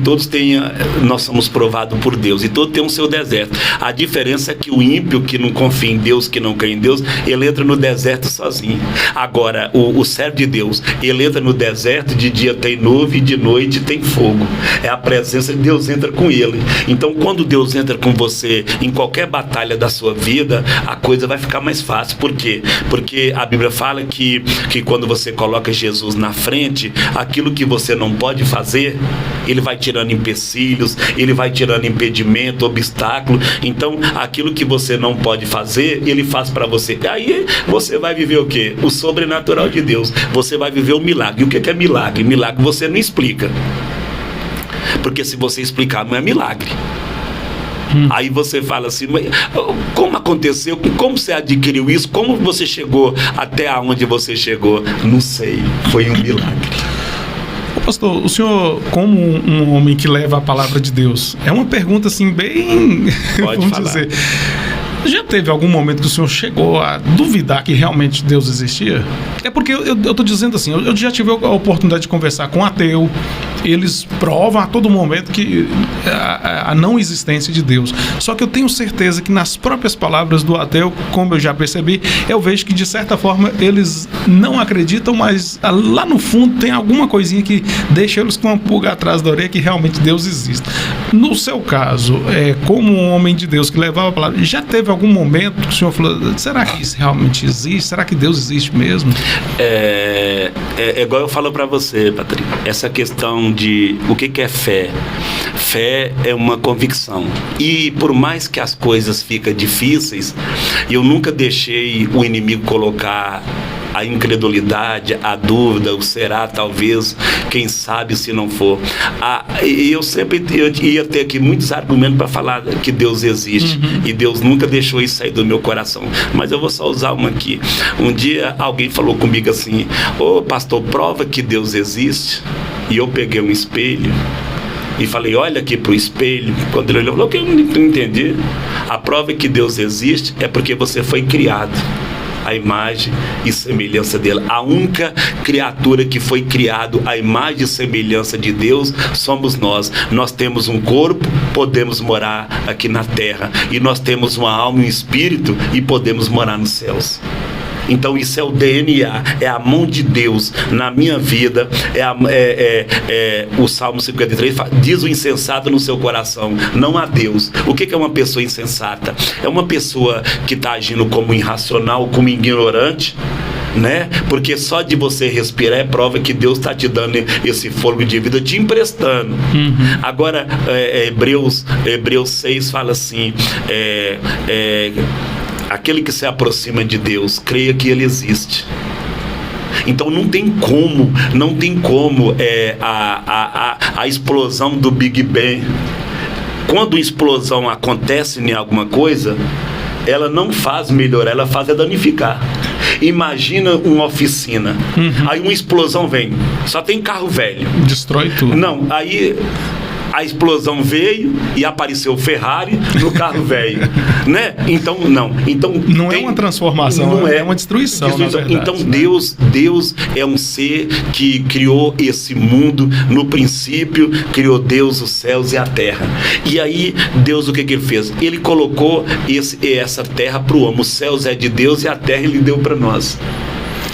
nós somos provados por Deus e todos têm o seu deserto. A diferença é que o ímpio que não confia em Deus, que não crê em Deus, ele entra no deserto sozinho. Agora, o servo de Deus, ele entra no deserto, de dia tem nuvem e de noite tem fogo. É a presença de Deus, entra com ele. Então, quando Deus entra com você em qualquer batalha da sua vida, a coisa vai ficar mais fácil. Por quê? Porque a Bíblia fala que quando você coloca Jesus na frente, aquilo que você não pode fazer, ele vai tirando empecilhos, ele vai tirando impedimento, obstáculo. Então, aquilo que você não pode fazer, ele faz para você. Aí você vai viver o quê? O sobrenatural de Deus. Você vai viver o milagre. E o que é milagre? Milagre você não explica. Porque se você explicar, não é milagre. Aí você fala assim: mas como aconteceu? Como você adquiriu isso? Como você chegou até onde você chegou? Não sei. Foi um milagre. Pastor, o senhor, como um homem que leva a palavra de Deus, é uma pergunta assim bem... Pode vamos falar. dizer, já teve algum momento que o senhor chegou a duvidar que realmente Deus existia? É porque eu estou dizendo assim, eu já tive a oportunidade de conversar com um ateu. Eles provam a todo momento que a não existência de Deus. Só que eu tenho certeza que nas próprias palavras do ateu, como eu já percebi, eu vejo que de certa forma eles não acreditam, mas lá no fundo tem alguma coisinha que deixa eles com uma pulga atrás da orelha que realmente Deus existe. No seu caso, como um homem de Deus que levava a palavra, já teve algum momento que o senhor falou: será que isso realmente existe? Será que Deus existe mesmo? É igual eu falo para você, Patrick, essa questão de o que é fé. Fé é uma convicção. E por mais que as coisas fiquem difíceis, eu nunca deixei o inimigo colocar a incredulidade, a dúvida, o será, talvez, quem sabe se não for. Eu sempre ia ter aqui muitos argumentos para falar que Deus existe. E Deus nunca deixou isso sair do meu coração. Mas eu vou só usar uma aqui. Um dia alguém falou comigo assim: ô pastor, prova que Deus existe. E eu peguei um espelho e falei: olha aqui pro espelho. Quando ele olhou, falou: eu não entendi. A prova que Deus existe é porque você foi criado. à imagem e semelhança dele. A única criatura que foi criado à imagem e semelhança de Deus somos nós. Nós temos um corpo, podemos morar aqui na terra, e nós temos uma alma e um espírito e podemos morar nos céus. Então isso é o DNA, é a mão de Deus na minha vida. O Salmo 53 diz: o insensato no seu coração não há Deus. O que é uma pessoa insensata? É uma pessoa que está agindo como irracional, como ignorante, né? Porque só de você respirar é prova que Deus está te dando esse fôlego de vida, te emprestando. Agora, Hebreus 6 fala assim: aquele que se aproxima de Deus, creia que Ele existe. Então não tem como a explosão do Big Bang. Quando a explosão acontece em alguma coisa, ela não faz melhorar, ela faz danificar. Imagina uma oficina, aí uma explosão vem, só tem carro velho, destrói tudo. Não, aí a explosão veio e apareceu Ferrari no carro velho, né? Então não é uma transformação, é uma destruição. Na verdade, então, né? Deus é um ser que criou esse mundo. No princípio criou Deus os céus e a terra. E aí Deus, o que ele fez? Ele colocou essa terra para o homem. Os céus é de Deus e a terra Ele deu para nós.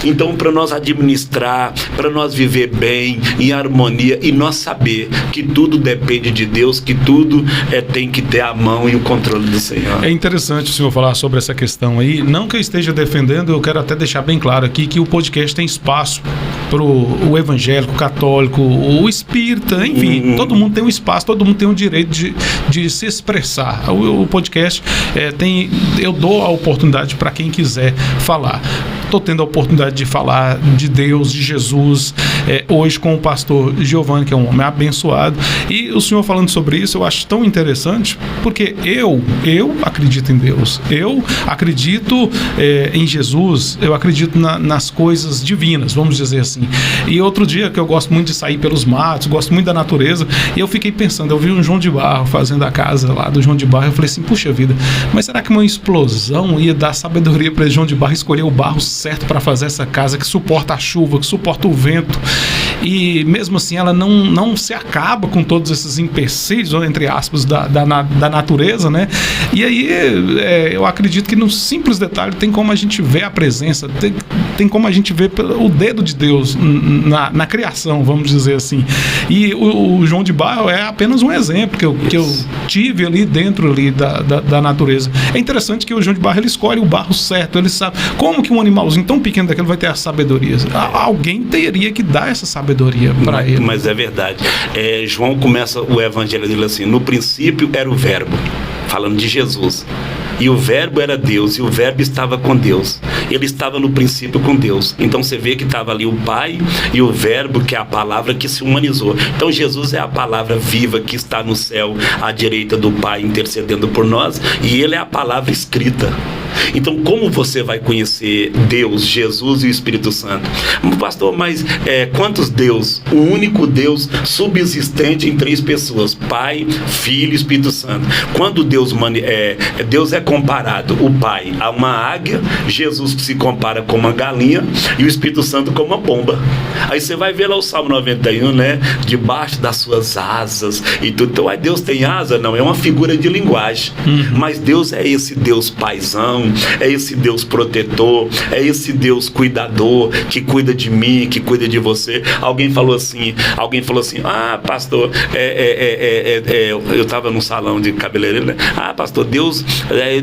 Então, para nós administrar, para nós viver bem, em harmonia, e nós saber que tudo depende de Deus, que tudo tem que ter a mão e o controle do Senhor. É interessante o senhor falar sobre essa questão aí. Não que eu esteja defendendo, eu quero até deixar bem claro aqui que o podcast tem espaço para o evangélico, o católico, o espírita, enfim, todo mundo tem um espaço, todo mundo tem o direito de se expressar. O podcast eu dou a oportunidade para quem quiser falar. Estou tendo a oportunidade de falar de Deus, de Jesus, hoje com o pastor Giovanni, que é um homem abençoado. E o senhor falando sobre isso, eu acho tão interessante, porque eu acredito em Deus, eu acredito em Jesus, eu acredito nas coisas divinas, vamos dizer assim. E outro dia, que eu gosto muito de sair pelos matos, gosto muito da natureza, e eu fiquei pensando, eu vi um João de Barro fazendo a casa lá do João de Barro, eu falei assim, puxa vida, mas será que uma explosão ia dar sabedoria para João de Barro escolher o barro certo para fazer essa casa que suporta a chuva, que suporta o vento, e mesmo assim ela não se acaba com todos esses empecilhos, entre aspas, da natureza, né? E aí eu acredito que no simples detalhe tem como a gente ver a presença, tem como a gente ver o dedo de Deus na criação, vamos dizer assim. E o João de Barro é apenas um exemplo que eu tive ali dentro ali da natureza. É interessante que o João de Barro, ele escolhe o barro certo, ele sabe como que um animalzinho tão pequeno daquele vai ter a sabedoria. Alguém teria que dar essa sabedoria para ele. Mas é verdade. João começa o evangelho dele assim: no princípio era o verbo, falando de Jesus. E o verbo era Deus, e o verbo estava com Deus. Ele estava no princípio com Deus. Então você vê que estava ali o Pai e o verbo, que é a palavra que se humanizou. Então Jesus é a palavra viva que está no céu, à direita do Pai, intercedendo por nós, e Ele é a palavra escrita. Então, como você vai conhecer Deus, Jesus e o Espírito Santo? Pastor, mas quantos Deus? O único Deus subsistente em 3 pessoas: Pai, Filho e Espírito Santo. Quando Deus é comparado, o Pai, a uma águia, Jesus se compara com uma galinha e o Espírito Santo com uma pomba. Aí você vai ver lá o Salmo 91, né? Debaixo das suas asas e tudo. Então, Deus tem asa? Não, é uma figura de linguagem. Mas Deus é esse Deus paizão, é esse Deus protetor, é esse Deus cuidador, que cuida de mim, que cuida de você. Alguém falou assim, pastor, eu estava num salão de cabeleireiro, né? Pastor, Deus,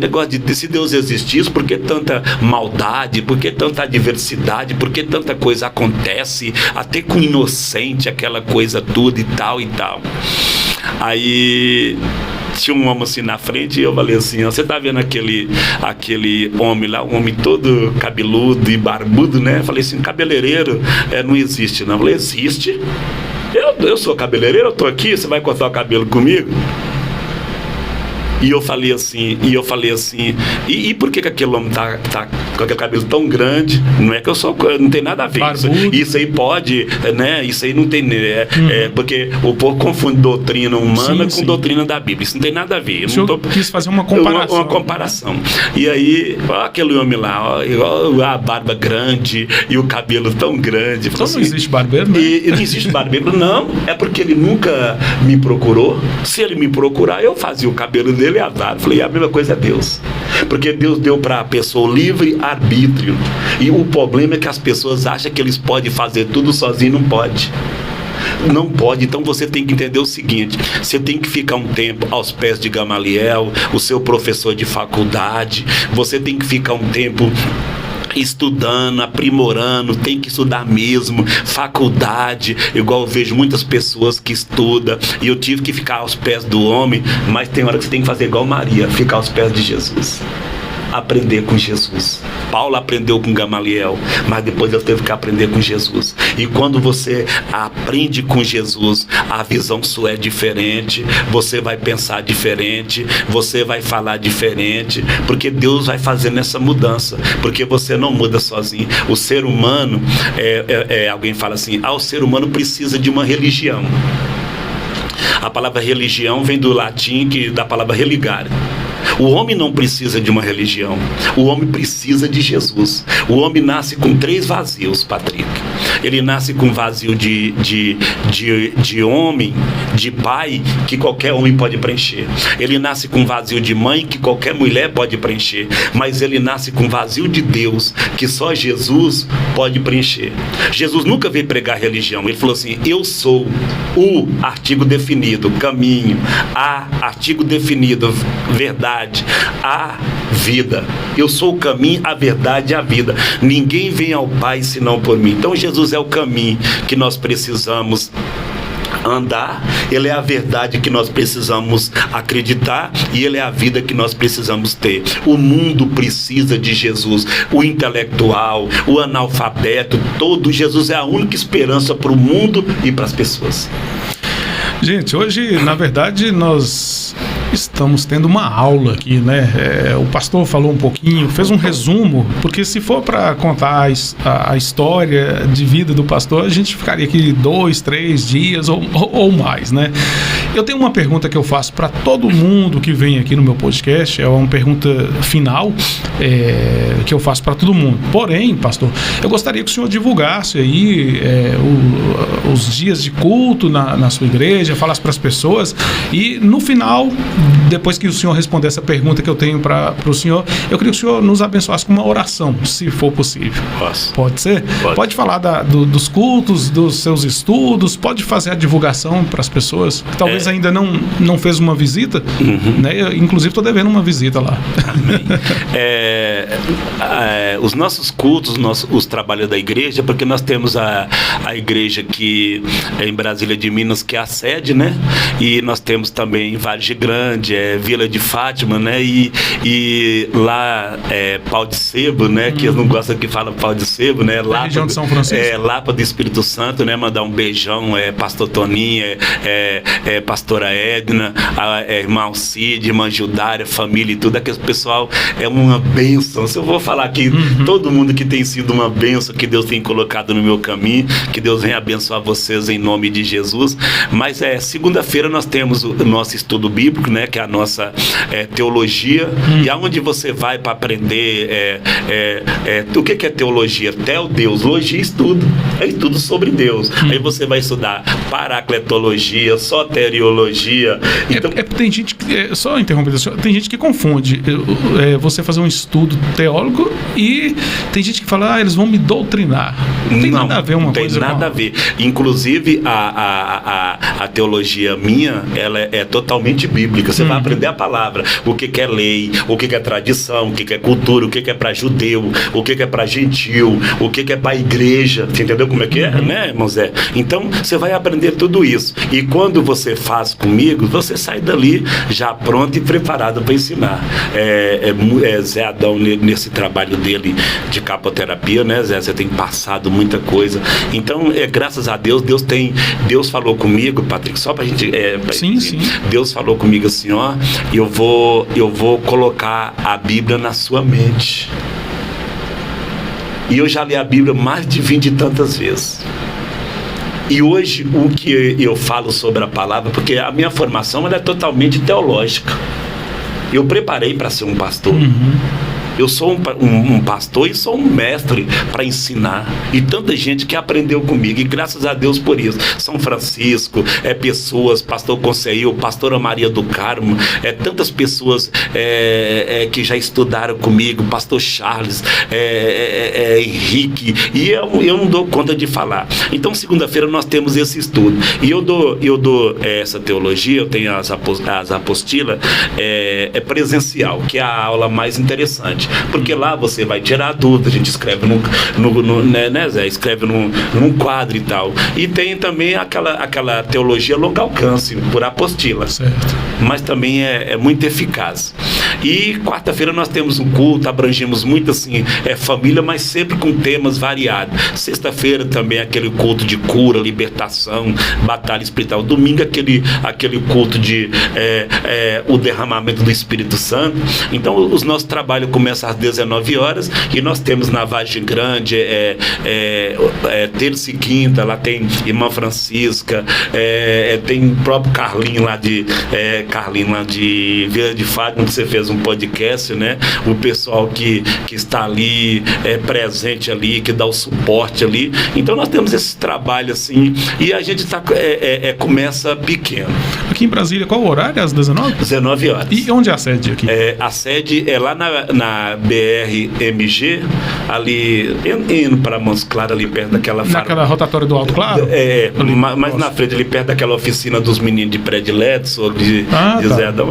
negócio de se Deus existisse, por que tanta maldade, por que tanta adversidade, por que tanta coisa acontece, até com inocente, aquela coisa tudo e tal e tal. Aí tinha um homem assim na frente e eu falei assim: você tá vendo aquele homem lá, um homem todo cabeludo e barbudo, né? Eu falei assim: cabeleireiro não existe, não. Eu falei: existe? Eu sou cabeleireiro, eu tô aqui, você vai cortar o cabelo comigo? E eu falei assim, e por que aquele homem tá com aquele cabelo tão grande? Não é que não tem nada a ver. Isso aí pode, né? Isso aí não tem, porque o povo confunde doutrina humana com doutrina da Bíblia. Isso não tem nada a ver. Eu quis fazer uma comparação. Uma comparação. E aí, ó, aquele homem lá, ó, a barba grande e o cabelo tão grande. Então assim, não existe barbeiro, né? E não existe barbeiro, não. É porque ele nunca me procurou. Se ele me procurar, eu fazia o cabelo dele e a barba. Falei, a mesma coisa é Deus. Porque Deus deu para a pessoa livre arbítrio. E o problema é que as pessoas acham que eles podem fazer tudo sozinho. Não pode. Não pode. Então você tem que entender o seguinte: você tem que ficar um tempo aos pés de Gamaliel, o seu professor de faculdade. Você tem que ficar um tempo estudando, aprimorando, tem que estudar mesmo, faculdade, igual eu vejo muitas pessoas que estudam, e eu tive que ficar aos pés do homem, mas tem hora que você tem que fazer igual Maria, ficar aos pés de Jesus, aprender com Jesus. Paulo aprendeu com Gamaliel, mas depois ele teve que aprender com Jesus. E quando você aprende com Jesus, a visão sua é diferente, você vai pensar diferente, você vai falar diferente, porque Deus vai fazendo essa mudança, porque você não muda sozinho. O ser humano, alguém fala assim, o ser humano precisa de uma religião. A palavra religião vem do latim, da palavra religare. O homem não precisa de uma religião. O homem precisa de Jesus. O homem nasce com 3 vazios, Patrick. Ele nasce com vazio de homem, de pai, que qualquer homem pode preencher. Ele nasce com vazio de mãe, que qualquer mulher pode preencher. Mas ele nasce com vazio de Deus, que só Jesus pode preencher. Jesus nunca veio pregar religião. Ele falou assim, eu sou o artigo definido, caminho, a artigo definido, verdade, a vida. Eu sou o caminho, a verdade e a vida. Ninguém vem ao Pai senão por mim. Então Jesus é o caminho que nós precisamos andar, ele é a verdade que nós precisamos acreditar e ele é a vida que nós precisamos ter. O mundo precisa de Jesus, o intelectual, o analfabeto, todo. Jesus é a única esperança para o mundo e para as pessoas. Gente, hoje, na verdade, nós estamos tendo uma aula aqui, né? O pastor falou um pouquinho, fez um resumo, porque se for para contar a história de vida do pastor, a gente ficaria aqui 2, 3 dias ou mais, né? Eu tenho uma pergunta que eu faço para todo mundo que vem aqui no meu podcast, é uma pergunta final que eu faço para todo mundo. Porém, pastor, eu gostaria que o senhor divulgasse aí os dias de culto na sua igreja, falasse para as pessoas e no final, depois que o senhor responder essa pergunta que eu tenho para o senhor, eu queria que o senhor nos abençoasse com uma oração, se for possível. Posso. Pode ser? Pode falar dos cultos, dos seus estudos, pode fazer a divulgação para as pessoas que talvez ainda não fez uma visita, né? Eu, inclusive, estou devendo uma visita lá. Amém. Os nossos cultos, os trabalhos da igreja, porque nós temos a igreja que é em Brasília de Minas, que é a sede, né? E nós temos também Vargem Grande, Vila de Fátima, né? E lá Pau de Sebo, né? Que eles não gostam que fala Pau de Sebo, né? Lapa, região de São Francisco. Lapa do Espírito Santo, né? Mandar um beijão, pastor Toninho, pastora Edna, irmã Alcide, irmã Gildária, família e tudo. Aquele pessoal é uma bênção. Se eu vou falar aqui, todo mundo que tem sido uma bênção, que Deus tem colocado no meu caminho, que Deus venha abençoar vocês em nome de Jesus. Mas segunda-feira nós temos o nosso estudo bíblico, né? Que é a nossa teologia, e aonde você vai para aprender o que é teologia? Deus, logia, estudo. É estudo sobre Deus. Aí você vai estudar paracletologia, soteriologia. Então... tem gente que, só interrompendo, tem gente que confunde você fazer um estudo teólogo e tem gente que fala, eles vão me doutrinar. Não tem nada a ver uma coisa. Não tem nada a ver. Inclusive, a teologia minha, ela é totalmente bíblica. Você vai aprender a palavra, o que é lei, o que é tradição, o que é cultura, o que é para judeu, o que é para gentil, o que é para igreja. Você entendeu como é que é, né, irmão Zé? Então, você vai aprender tudo isso. E quando você faz comigo, você sai dali já pronto e preparado para ensinar. Zé Adão, nesse trabalho dele de capoterapia, né, Zé? Você tem passado muita coisa. Então, graças a Deus, Deus falou comigo, Patrick, só pra gente... Sim. Deus falou comigo assim, ó, eu vou colocar a Bíblia na sua mente. E eu já li a Bíblia mais de 20 e tantas vezes. E hoje o que eu falo sobre a palavra, porque a minha formação ela é totalmente teológica. Eu preparei para ser um pastor. Eu sou um pastor e sou um mestre para ensinar. E tanta gente que aprendeu comigo. E graças a Deus por isso. São Francisco, pessoas, pastor Conceil, pastora Maria do Carmo, tantas pessoas que já estudaram comigo, pastor Charles, Henrique. E eu não dou conta de falar. Então, segunda-feira nós temos esse estudo. E eu dou essa teologia, eu tenho as apostilas, presencial, que é a aula mais interessante. Porque lá você vai tirar dúvida, a gente escreve escreve num quadro e tal. E tem também aquela teologia longo alcance, por apostila. Certo. Mas também é muito eficaz. E quarta-feira nós temos um culto, abrangemos muito assim, família, mas sempre com temas variados. Sexta-feira também aquele culto de cura, libertação, batalha espiritual. Domingo aquele culto de o derramamento do Espírito Santo. Então os nossos trabalhos começam às 19 horas e nós temos na Vargem Grande, terça e quinta, lá tem irmã Francisca, tem o próprio Carlinho lá de Vila de Fátima, que você fez um podcast, né? O pessoal que está ali, presente ali, que dá o suporte ali. Então nós temos esse trabalho assim, e a gente começa pequeno. Aqui em Brasília, qual o horário? Às 19? 19 horas. E onde é a sede aqui? A sede é lá na BR-MG, ali indo para Montes Claros, ali perto daquela... Naquela rotatória do Alto Claro? Mais na frente, ali perto daquela oficina dos meninos de prediletos, de Zé Adão.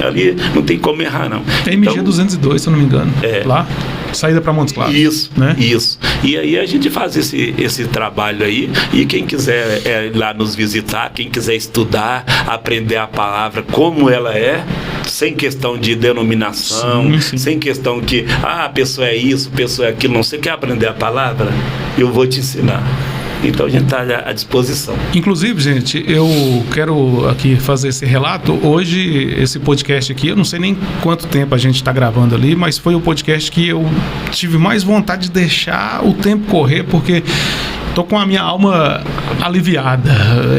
Ali não tem como errar, não. MG então, 202, se eu não me engano. Lá, saída para Montes Claros. Isso, né? Isso. E aí a gente faz esse trabalho aí, e quem quiser ir lá nos visitar, quem quiser estudar, aprender a palavra como ela é, sem questão de denominação, sim. Sem questão que a pessoa é isso, a pessoa é aquilo. Não, você quer aprender a palavra? Eu vou te ensinar. Então a gente está à disposição. Inclusive, gente, eu quero aqui fazer esse relato. Hoje, esse podcast aqui, eu não sei nem quanto tempo a gente está gravando ali, mas foi o podcast que eu tive mais vontade de deixar o tempo correr, porque tô com a minha alma aliviada.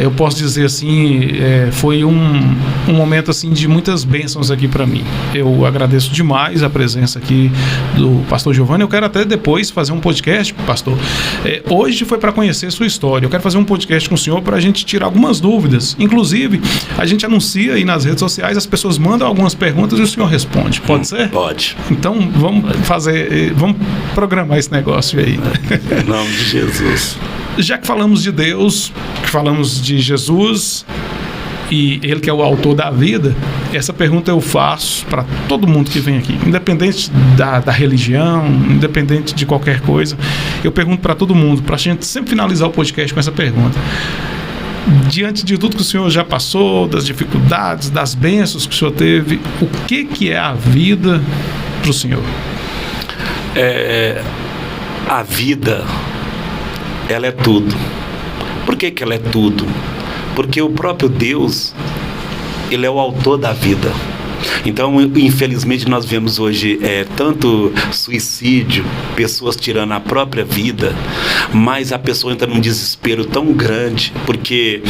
Eu posso dizer assim, foi um momento assim de muitas bênçãos aqui para mim. Eu agradeço demais a presença aqui do pastor Giovanni. Eu quero até depois fazer um podcast, pastor. Hoje foi para conhecer sua história. Eu quero fazer um podcast com o senhor para a gente tirar algumas dúvidas. Inclusive, a gente anuncia aí nas redes sociais, as pessoas mandam algumas perguntas e o senhor responde. Pode ser? Pode. Então, vamos programar esse negócio aí. Em nome de Jesus. Já que falamos de Deus, que falamos de Jesus e Ele que é o autor da vida, essa pergunta eu faço para todo mundo que vem aqui, independente da religião, independente de qualquer coisa. Eu pergunto para todo mundo, para a gente sempre finalizar o podcast com essa pergunta. Diante de tudo que o senhor já passou, das dificuldades, das bênçãos que o senhor teve, o que é a vida para o senhor? A vida, ela é tudo. Por que ela é tudo? Porque o próprio Deus, Ele é o autor da vida. Então, infelizmente, nós vemos hoje tanto suicídio, pessoas tirando a própria vida, mas a pessoa entra num desespero tão grande, porque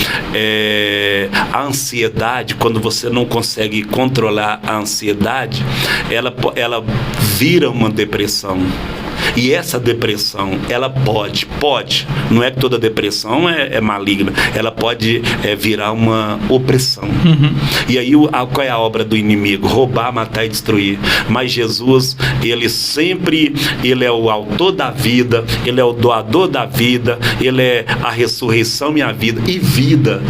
a ansiedade, quando você não consegue controlar a ansiedade, ela vira uma depressão. E essa depressão, ela pode, não é que toda depressão é maligna, ela pode virar uma opressão. E aí qual é a obra do inimigo? Roubar, matar e destruir. Mas Jesus, ele é o autor da vida, ele é o doador da vida, ele é a ressurreição e a vida. E vida,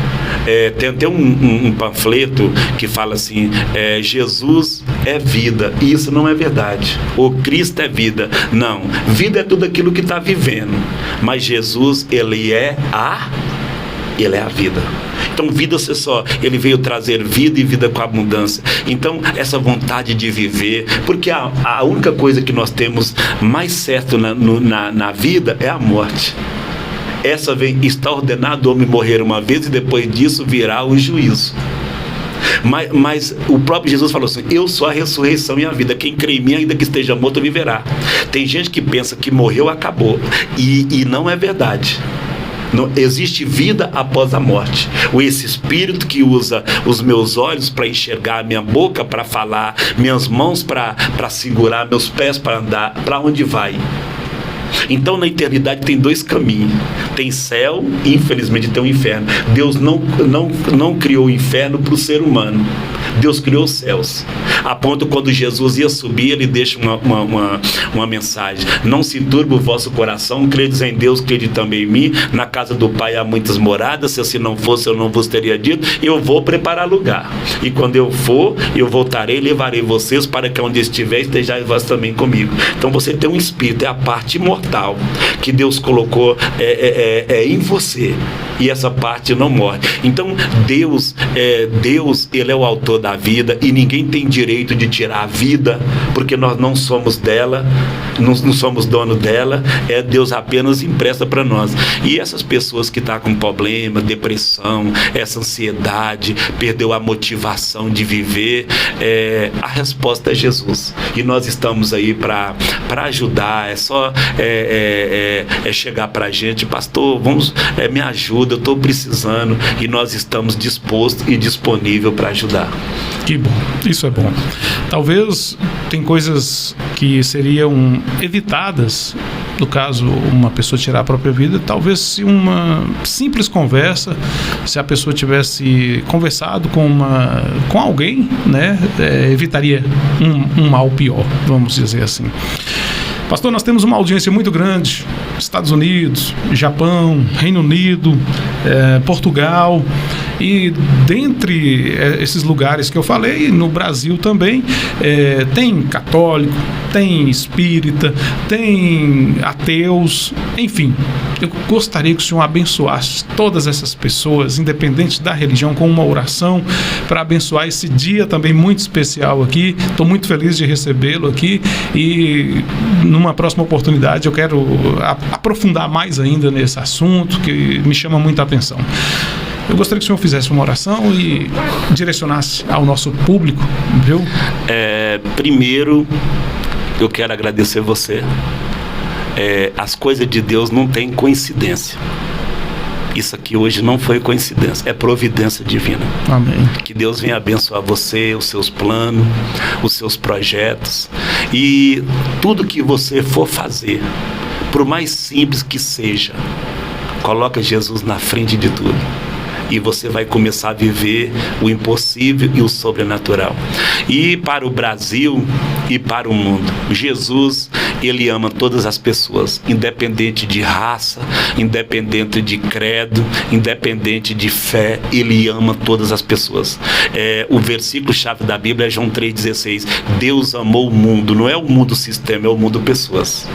tem até um panfleto que fala assim, Jesus é vida, e isso não é verdade. O Cristo é vida. Não, vida é tudo aquilo que está vivendo, mas Jesus, ele é a vida. Então, vida ele veio trazer vida e vida com abundância. Então, essa vontade de viver, porque a única coisa que nós temos mais certo na vida é a morte. essa vem, está ordenado o homem morrer uma vez e depois disso virá o juízo. Mas o próprio Jesus falou assim: eu sou a ressurreição e a vida, quem crê em mim, ainda que esteja morto, viverá. Tem gente que pensa que morreu, acabou, e não é verdade. Não, existe vida após a morte. Esse espírito que usa os meus olhos para enxergar, minha boca para falar, minhas mãos para segurar, meus pés para andar, para onde vai? Então na eternidade tem dois caminhos: tem céu e infelizmente tem o inferno. Deus não criou o inferno para o ser humano, Deus criou os céus. A ponto, quando Jesus ia subir, ele deixa uma mensagem: não se turbe o vosso coração, credes em Deus, crede também em mim, na casa do Pai há muitas moradas, se assim não fosse eu não vos teria dito, eu vou preparar lugar, e quando eu for, eu voltarei e levarei vocês para que onde estiver estejais vós também comigo. Então você tem um espírito, é a parte imortal que Deus colocou em você, e essa parte não morre. Então Deus, ele é o autor da vida, e ninguém tem direito de tirar a vida, porque nós não somos dela, não somos dono dela, Deus apenas empresta para nós. E essas pessoas que estão com problema, depressão, essa ansiedade, perdeu a motivação de viver, a resposta é Jesus, e nós estamos aí para ajudar. É só chegar para a gente: pastor, me ajuda, eu estou precisando, e nós estamos dispostos e disponível para ajudar. Que bom, isso é bom. Talvez tem coisas que seriam evitadas, no caso uma pessoa tirar a própria vida. Talvez se uma simples conversa, se a pessoa tivesse conversado com alguém, né, evitaria um mal pior, vamos dizer assim. Pastor, nós temos uma audiência muito grande: Estados Unidos, Japão, Reino Unido, Portugal, e dentre esses lugares que eu falei, no Brasil também, tem católico, tem espírita, tem ateus, enfim. Eu gostaria que o Senhor abençoasse todas essas pessoas, independente da religião, com uma oração para abençoar esse dia também muito especial aqui. Estou muito feliz de recebê-lo aqui, e numa próxima oportunidade eu quero aprofundar mais ainda nesse assunto que me chama muita atenção. Eu gostaria que o senhor fizesse uma oração e direcionasse ao nosso público, viu? Primeiro, eu quero agradecer você. As coisas de Deus não têm coincidência. Isso aqui hoje não foi coincidência, é providência divina. Amém. Que Deus venha abençoar você, os seus planos, os seus projetos, e tudo que você for fazer, por mais simples que seja, coloca Jesus na frente de tudo, e você vai começar a viver o impossível e o sobrenatural. E para o Brasil e para o mundo, Jesus, ele ama todas as pessoas, independente de raça, independente de credo, independente de fé, ele ama todas as pessoas. O versículo-chave da Bíblia é João 3,16. Deus amou o mundo, não é o mundo sistema, é o mundo pessoas.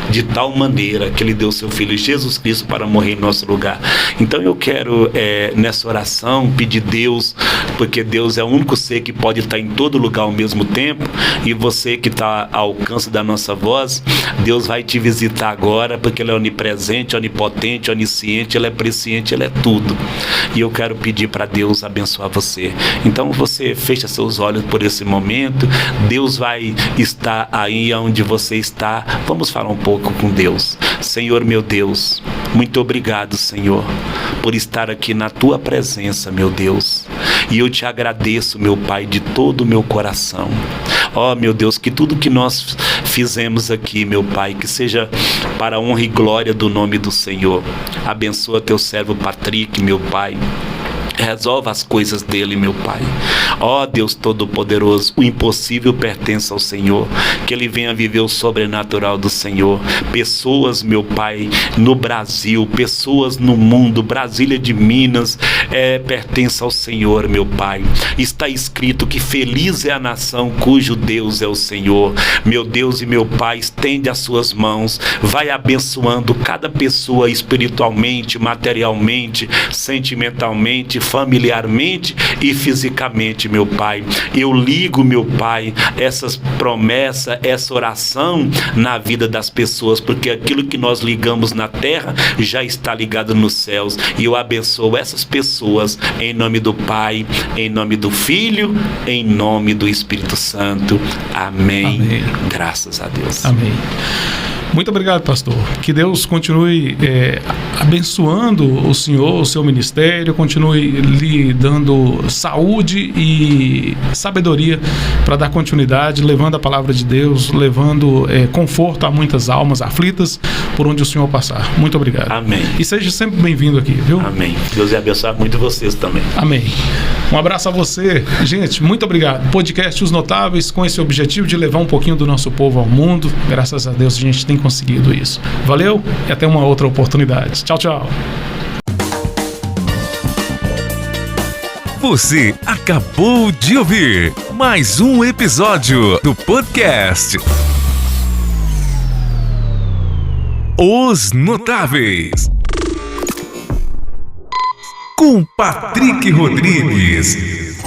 De tal maneira que ele deu seu Filho Jesus Cristo para morrer em nosso lugar. Então eu quero nessa oração pedir Deus, porque Deus é o único ser que pode estar em todo lugar ao mesmo tempo, e você que está ao alcance da nossa voz, Deus vai te visitar agora, porque ele é onipresente, onipotente, onisciente, ele é presciente, ele é tudo. E eu quero pedir para Deus abençoar você. Então você fecha seus olhos por esse momento. Deus vai estar aí onde você está. Vamos falar um pouco com Deus. Senhor, meu Deus, muito obrigado, Senhor, por estar aqui na tua presença, meu Deus. E eu te agradeço, meu Pai, de todo o meu coração. Ó, meu Deus, que tudo que nós fizemos aqui, meu Pai, que seja para a honra e glória do nome do Senhor. Abençoa teu servo Patrick, meu Pai. Resolva as coisas dele, meu Pai. Ó Deus Todo-Poderoso, o impossível pertence ao Senhor. Que ele venha viver o sobrenatural do Senhor. Pessoas, meu Pai, no Brasil, pessoas no mundo, Brasília de Minas, pertence ao Senhor, meu Pai. Está escrito que feliz é a nação cujo Deus é o Senhor. Meu Deus e meu Pai, estende as suas mãos, vai abençoando cada pessoa espiritualmente, materialmente, sentimentalmente, familiarmente e fisicamente, meu Pai. Eu ligo, meu Pai, essas promessas, essa oração na vida das pessoas, porque aquilo que nós ligamos na terra já está ligado nos céus. E eu abençoo essas pessoas em nome do Pai, em nome do Filho, em nome do Espírito Santo. Amém. Amém. Graças a Deus. Amém. Muito obrigado, pastor. Que Deus continue abençoando o senhor, o seu ministério, continue lhe dando saúde e sabedoria para dar continuidade, levando a palavra de Deus, levando conforto a muitas almas aflitas por onde o senhor passar. Muito obrigado. Amém. E seja sempre bem-vindo aqui, viu? Amém. Deus abençoe muito vocês também. Amém. Um abraço a você. Gente, muito obrigado. Podcast Os Notáveis, com esse objetivo de levar um pouquinho do nosso povo ao mundo. Graças a Deus a gente tem conseguido isso. Valeu e até uma outra oportunidade. Tchau, tchau. Você acabou de ouvir mais um episódio do podcast Os Notáveis, com Patrick Rodrigues.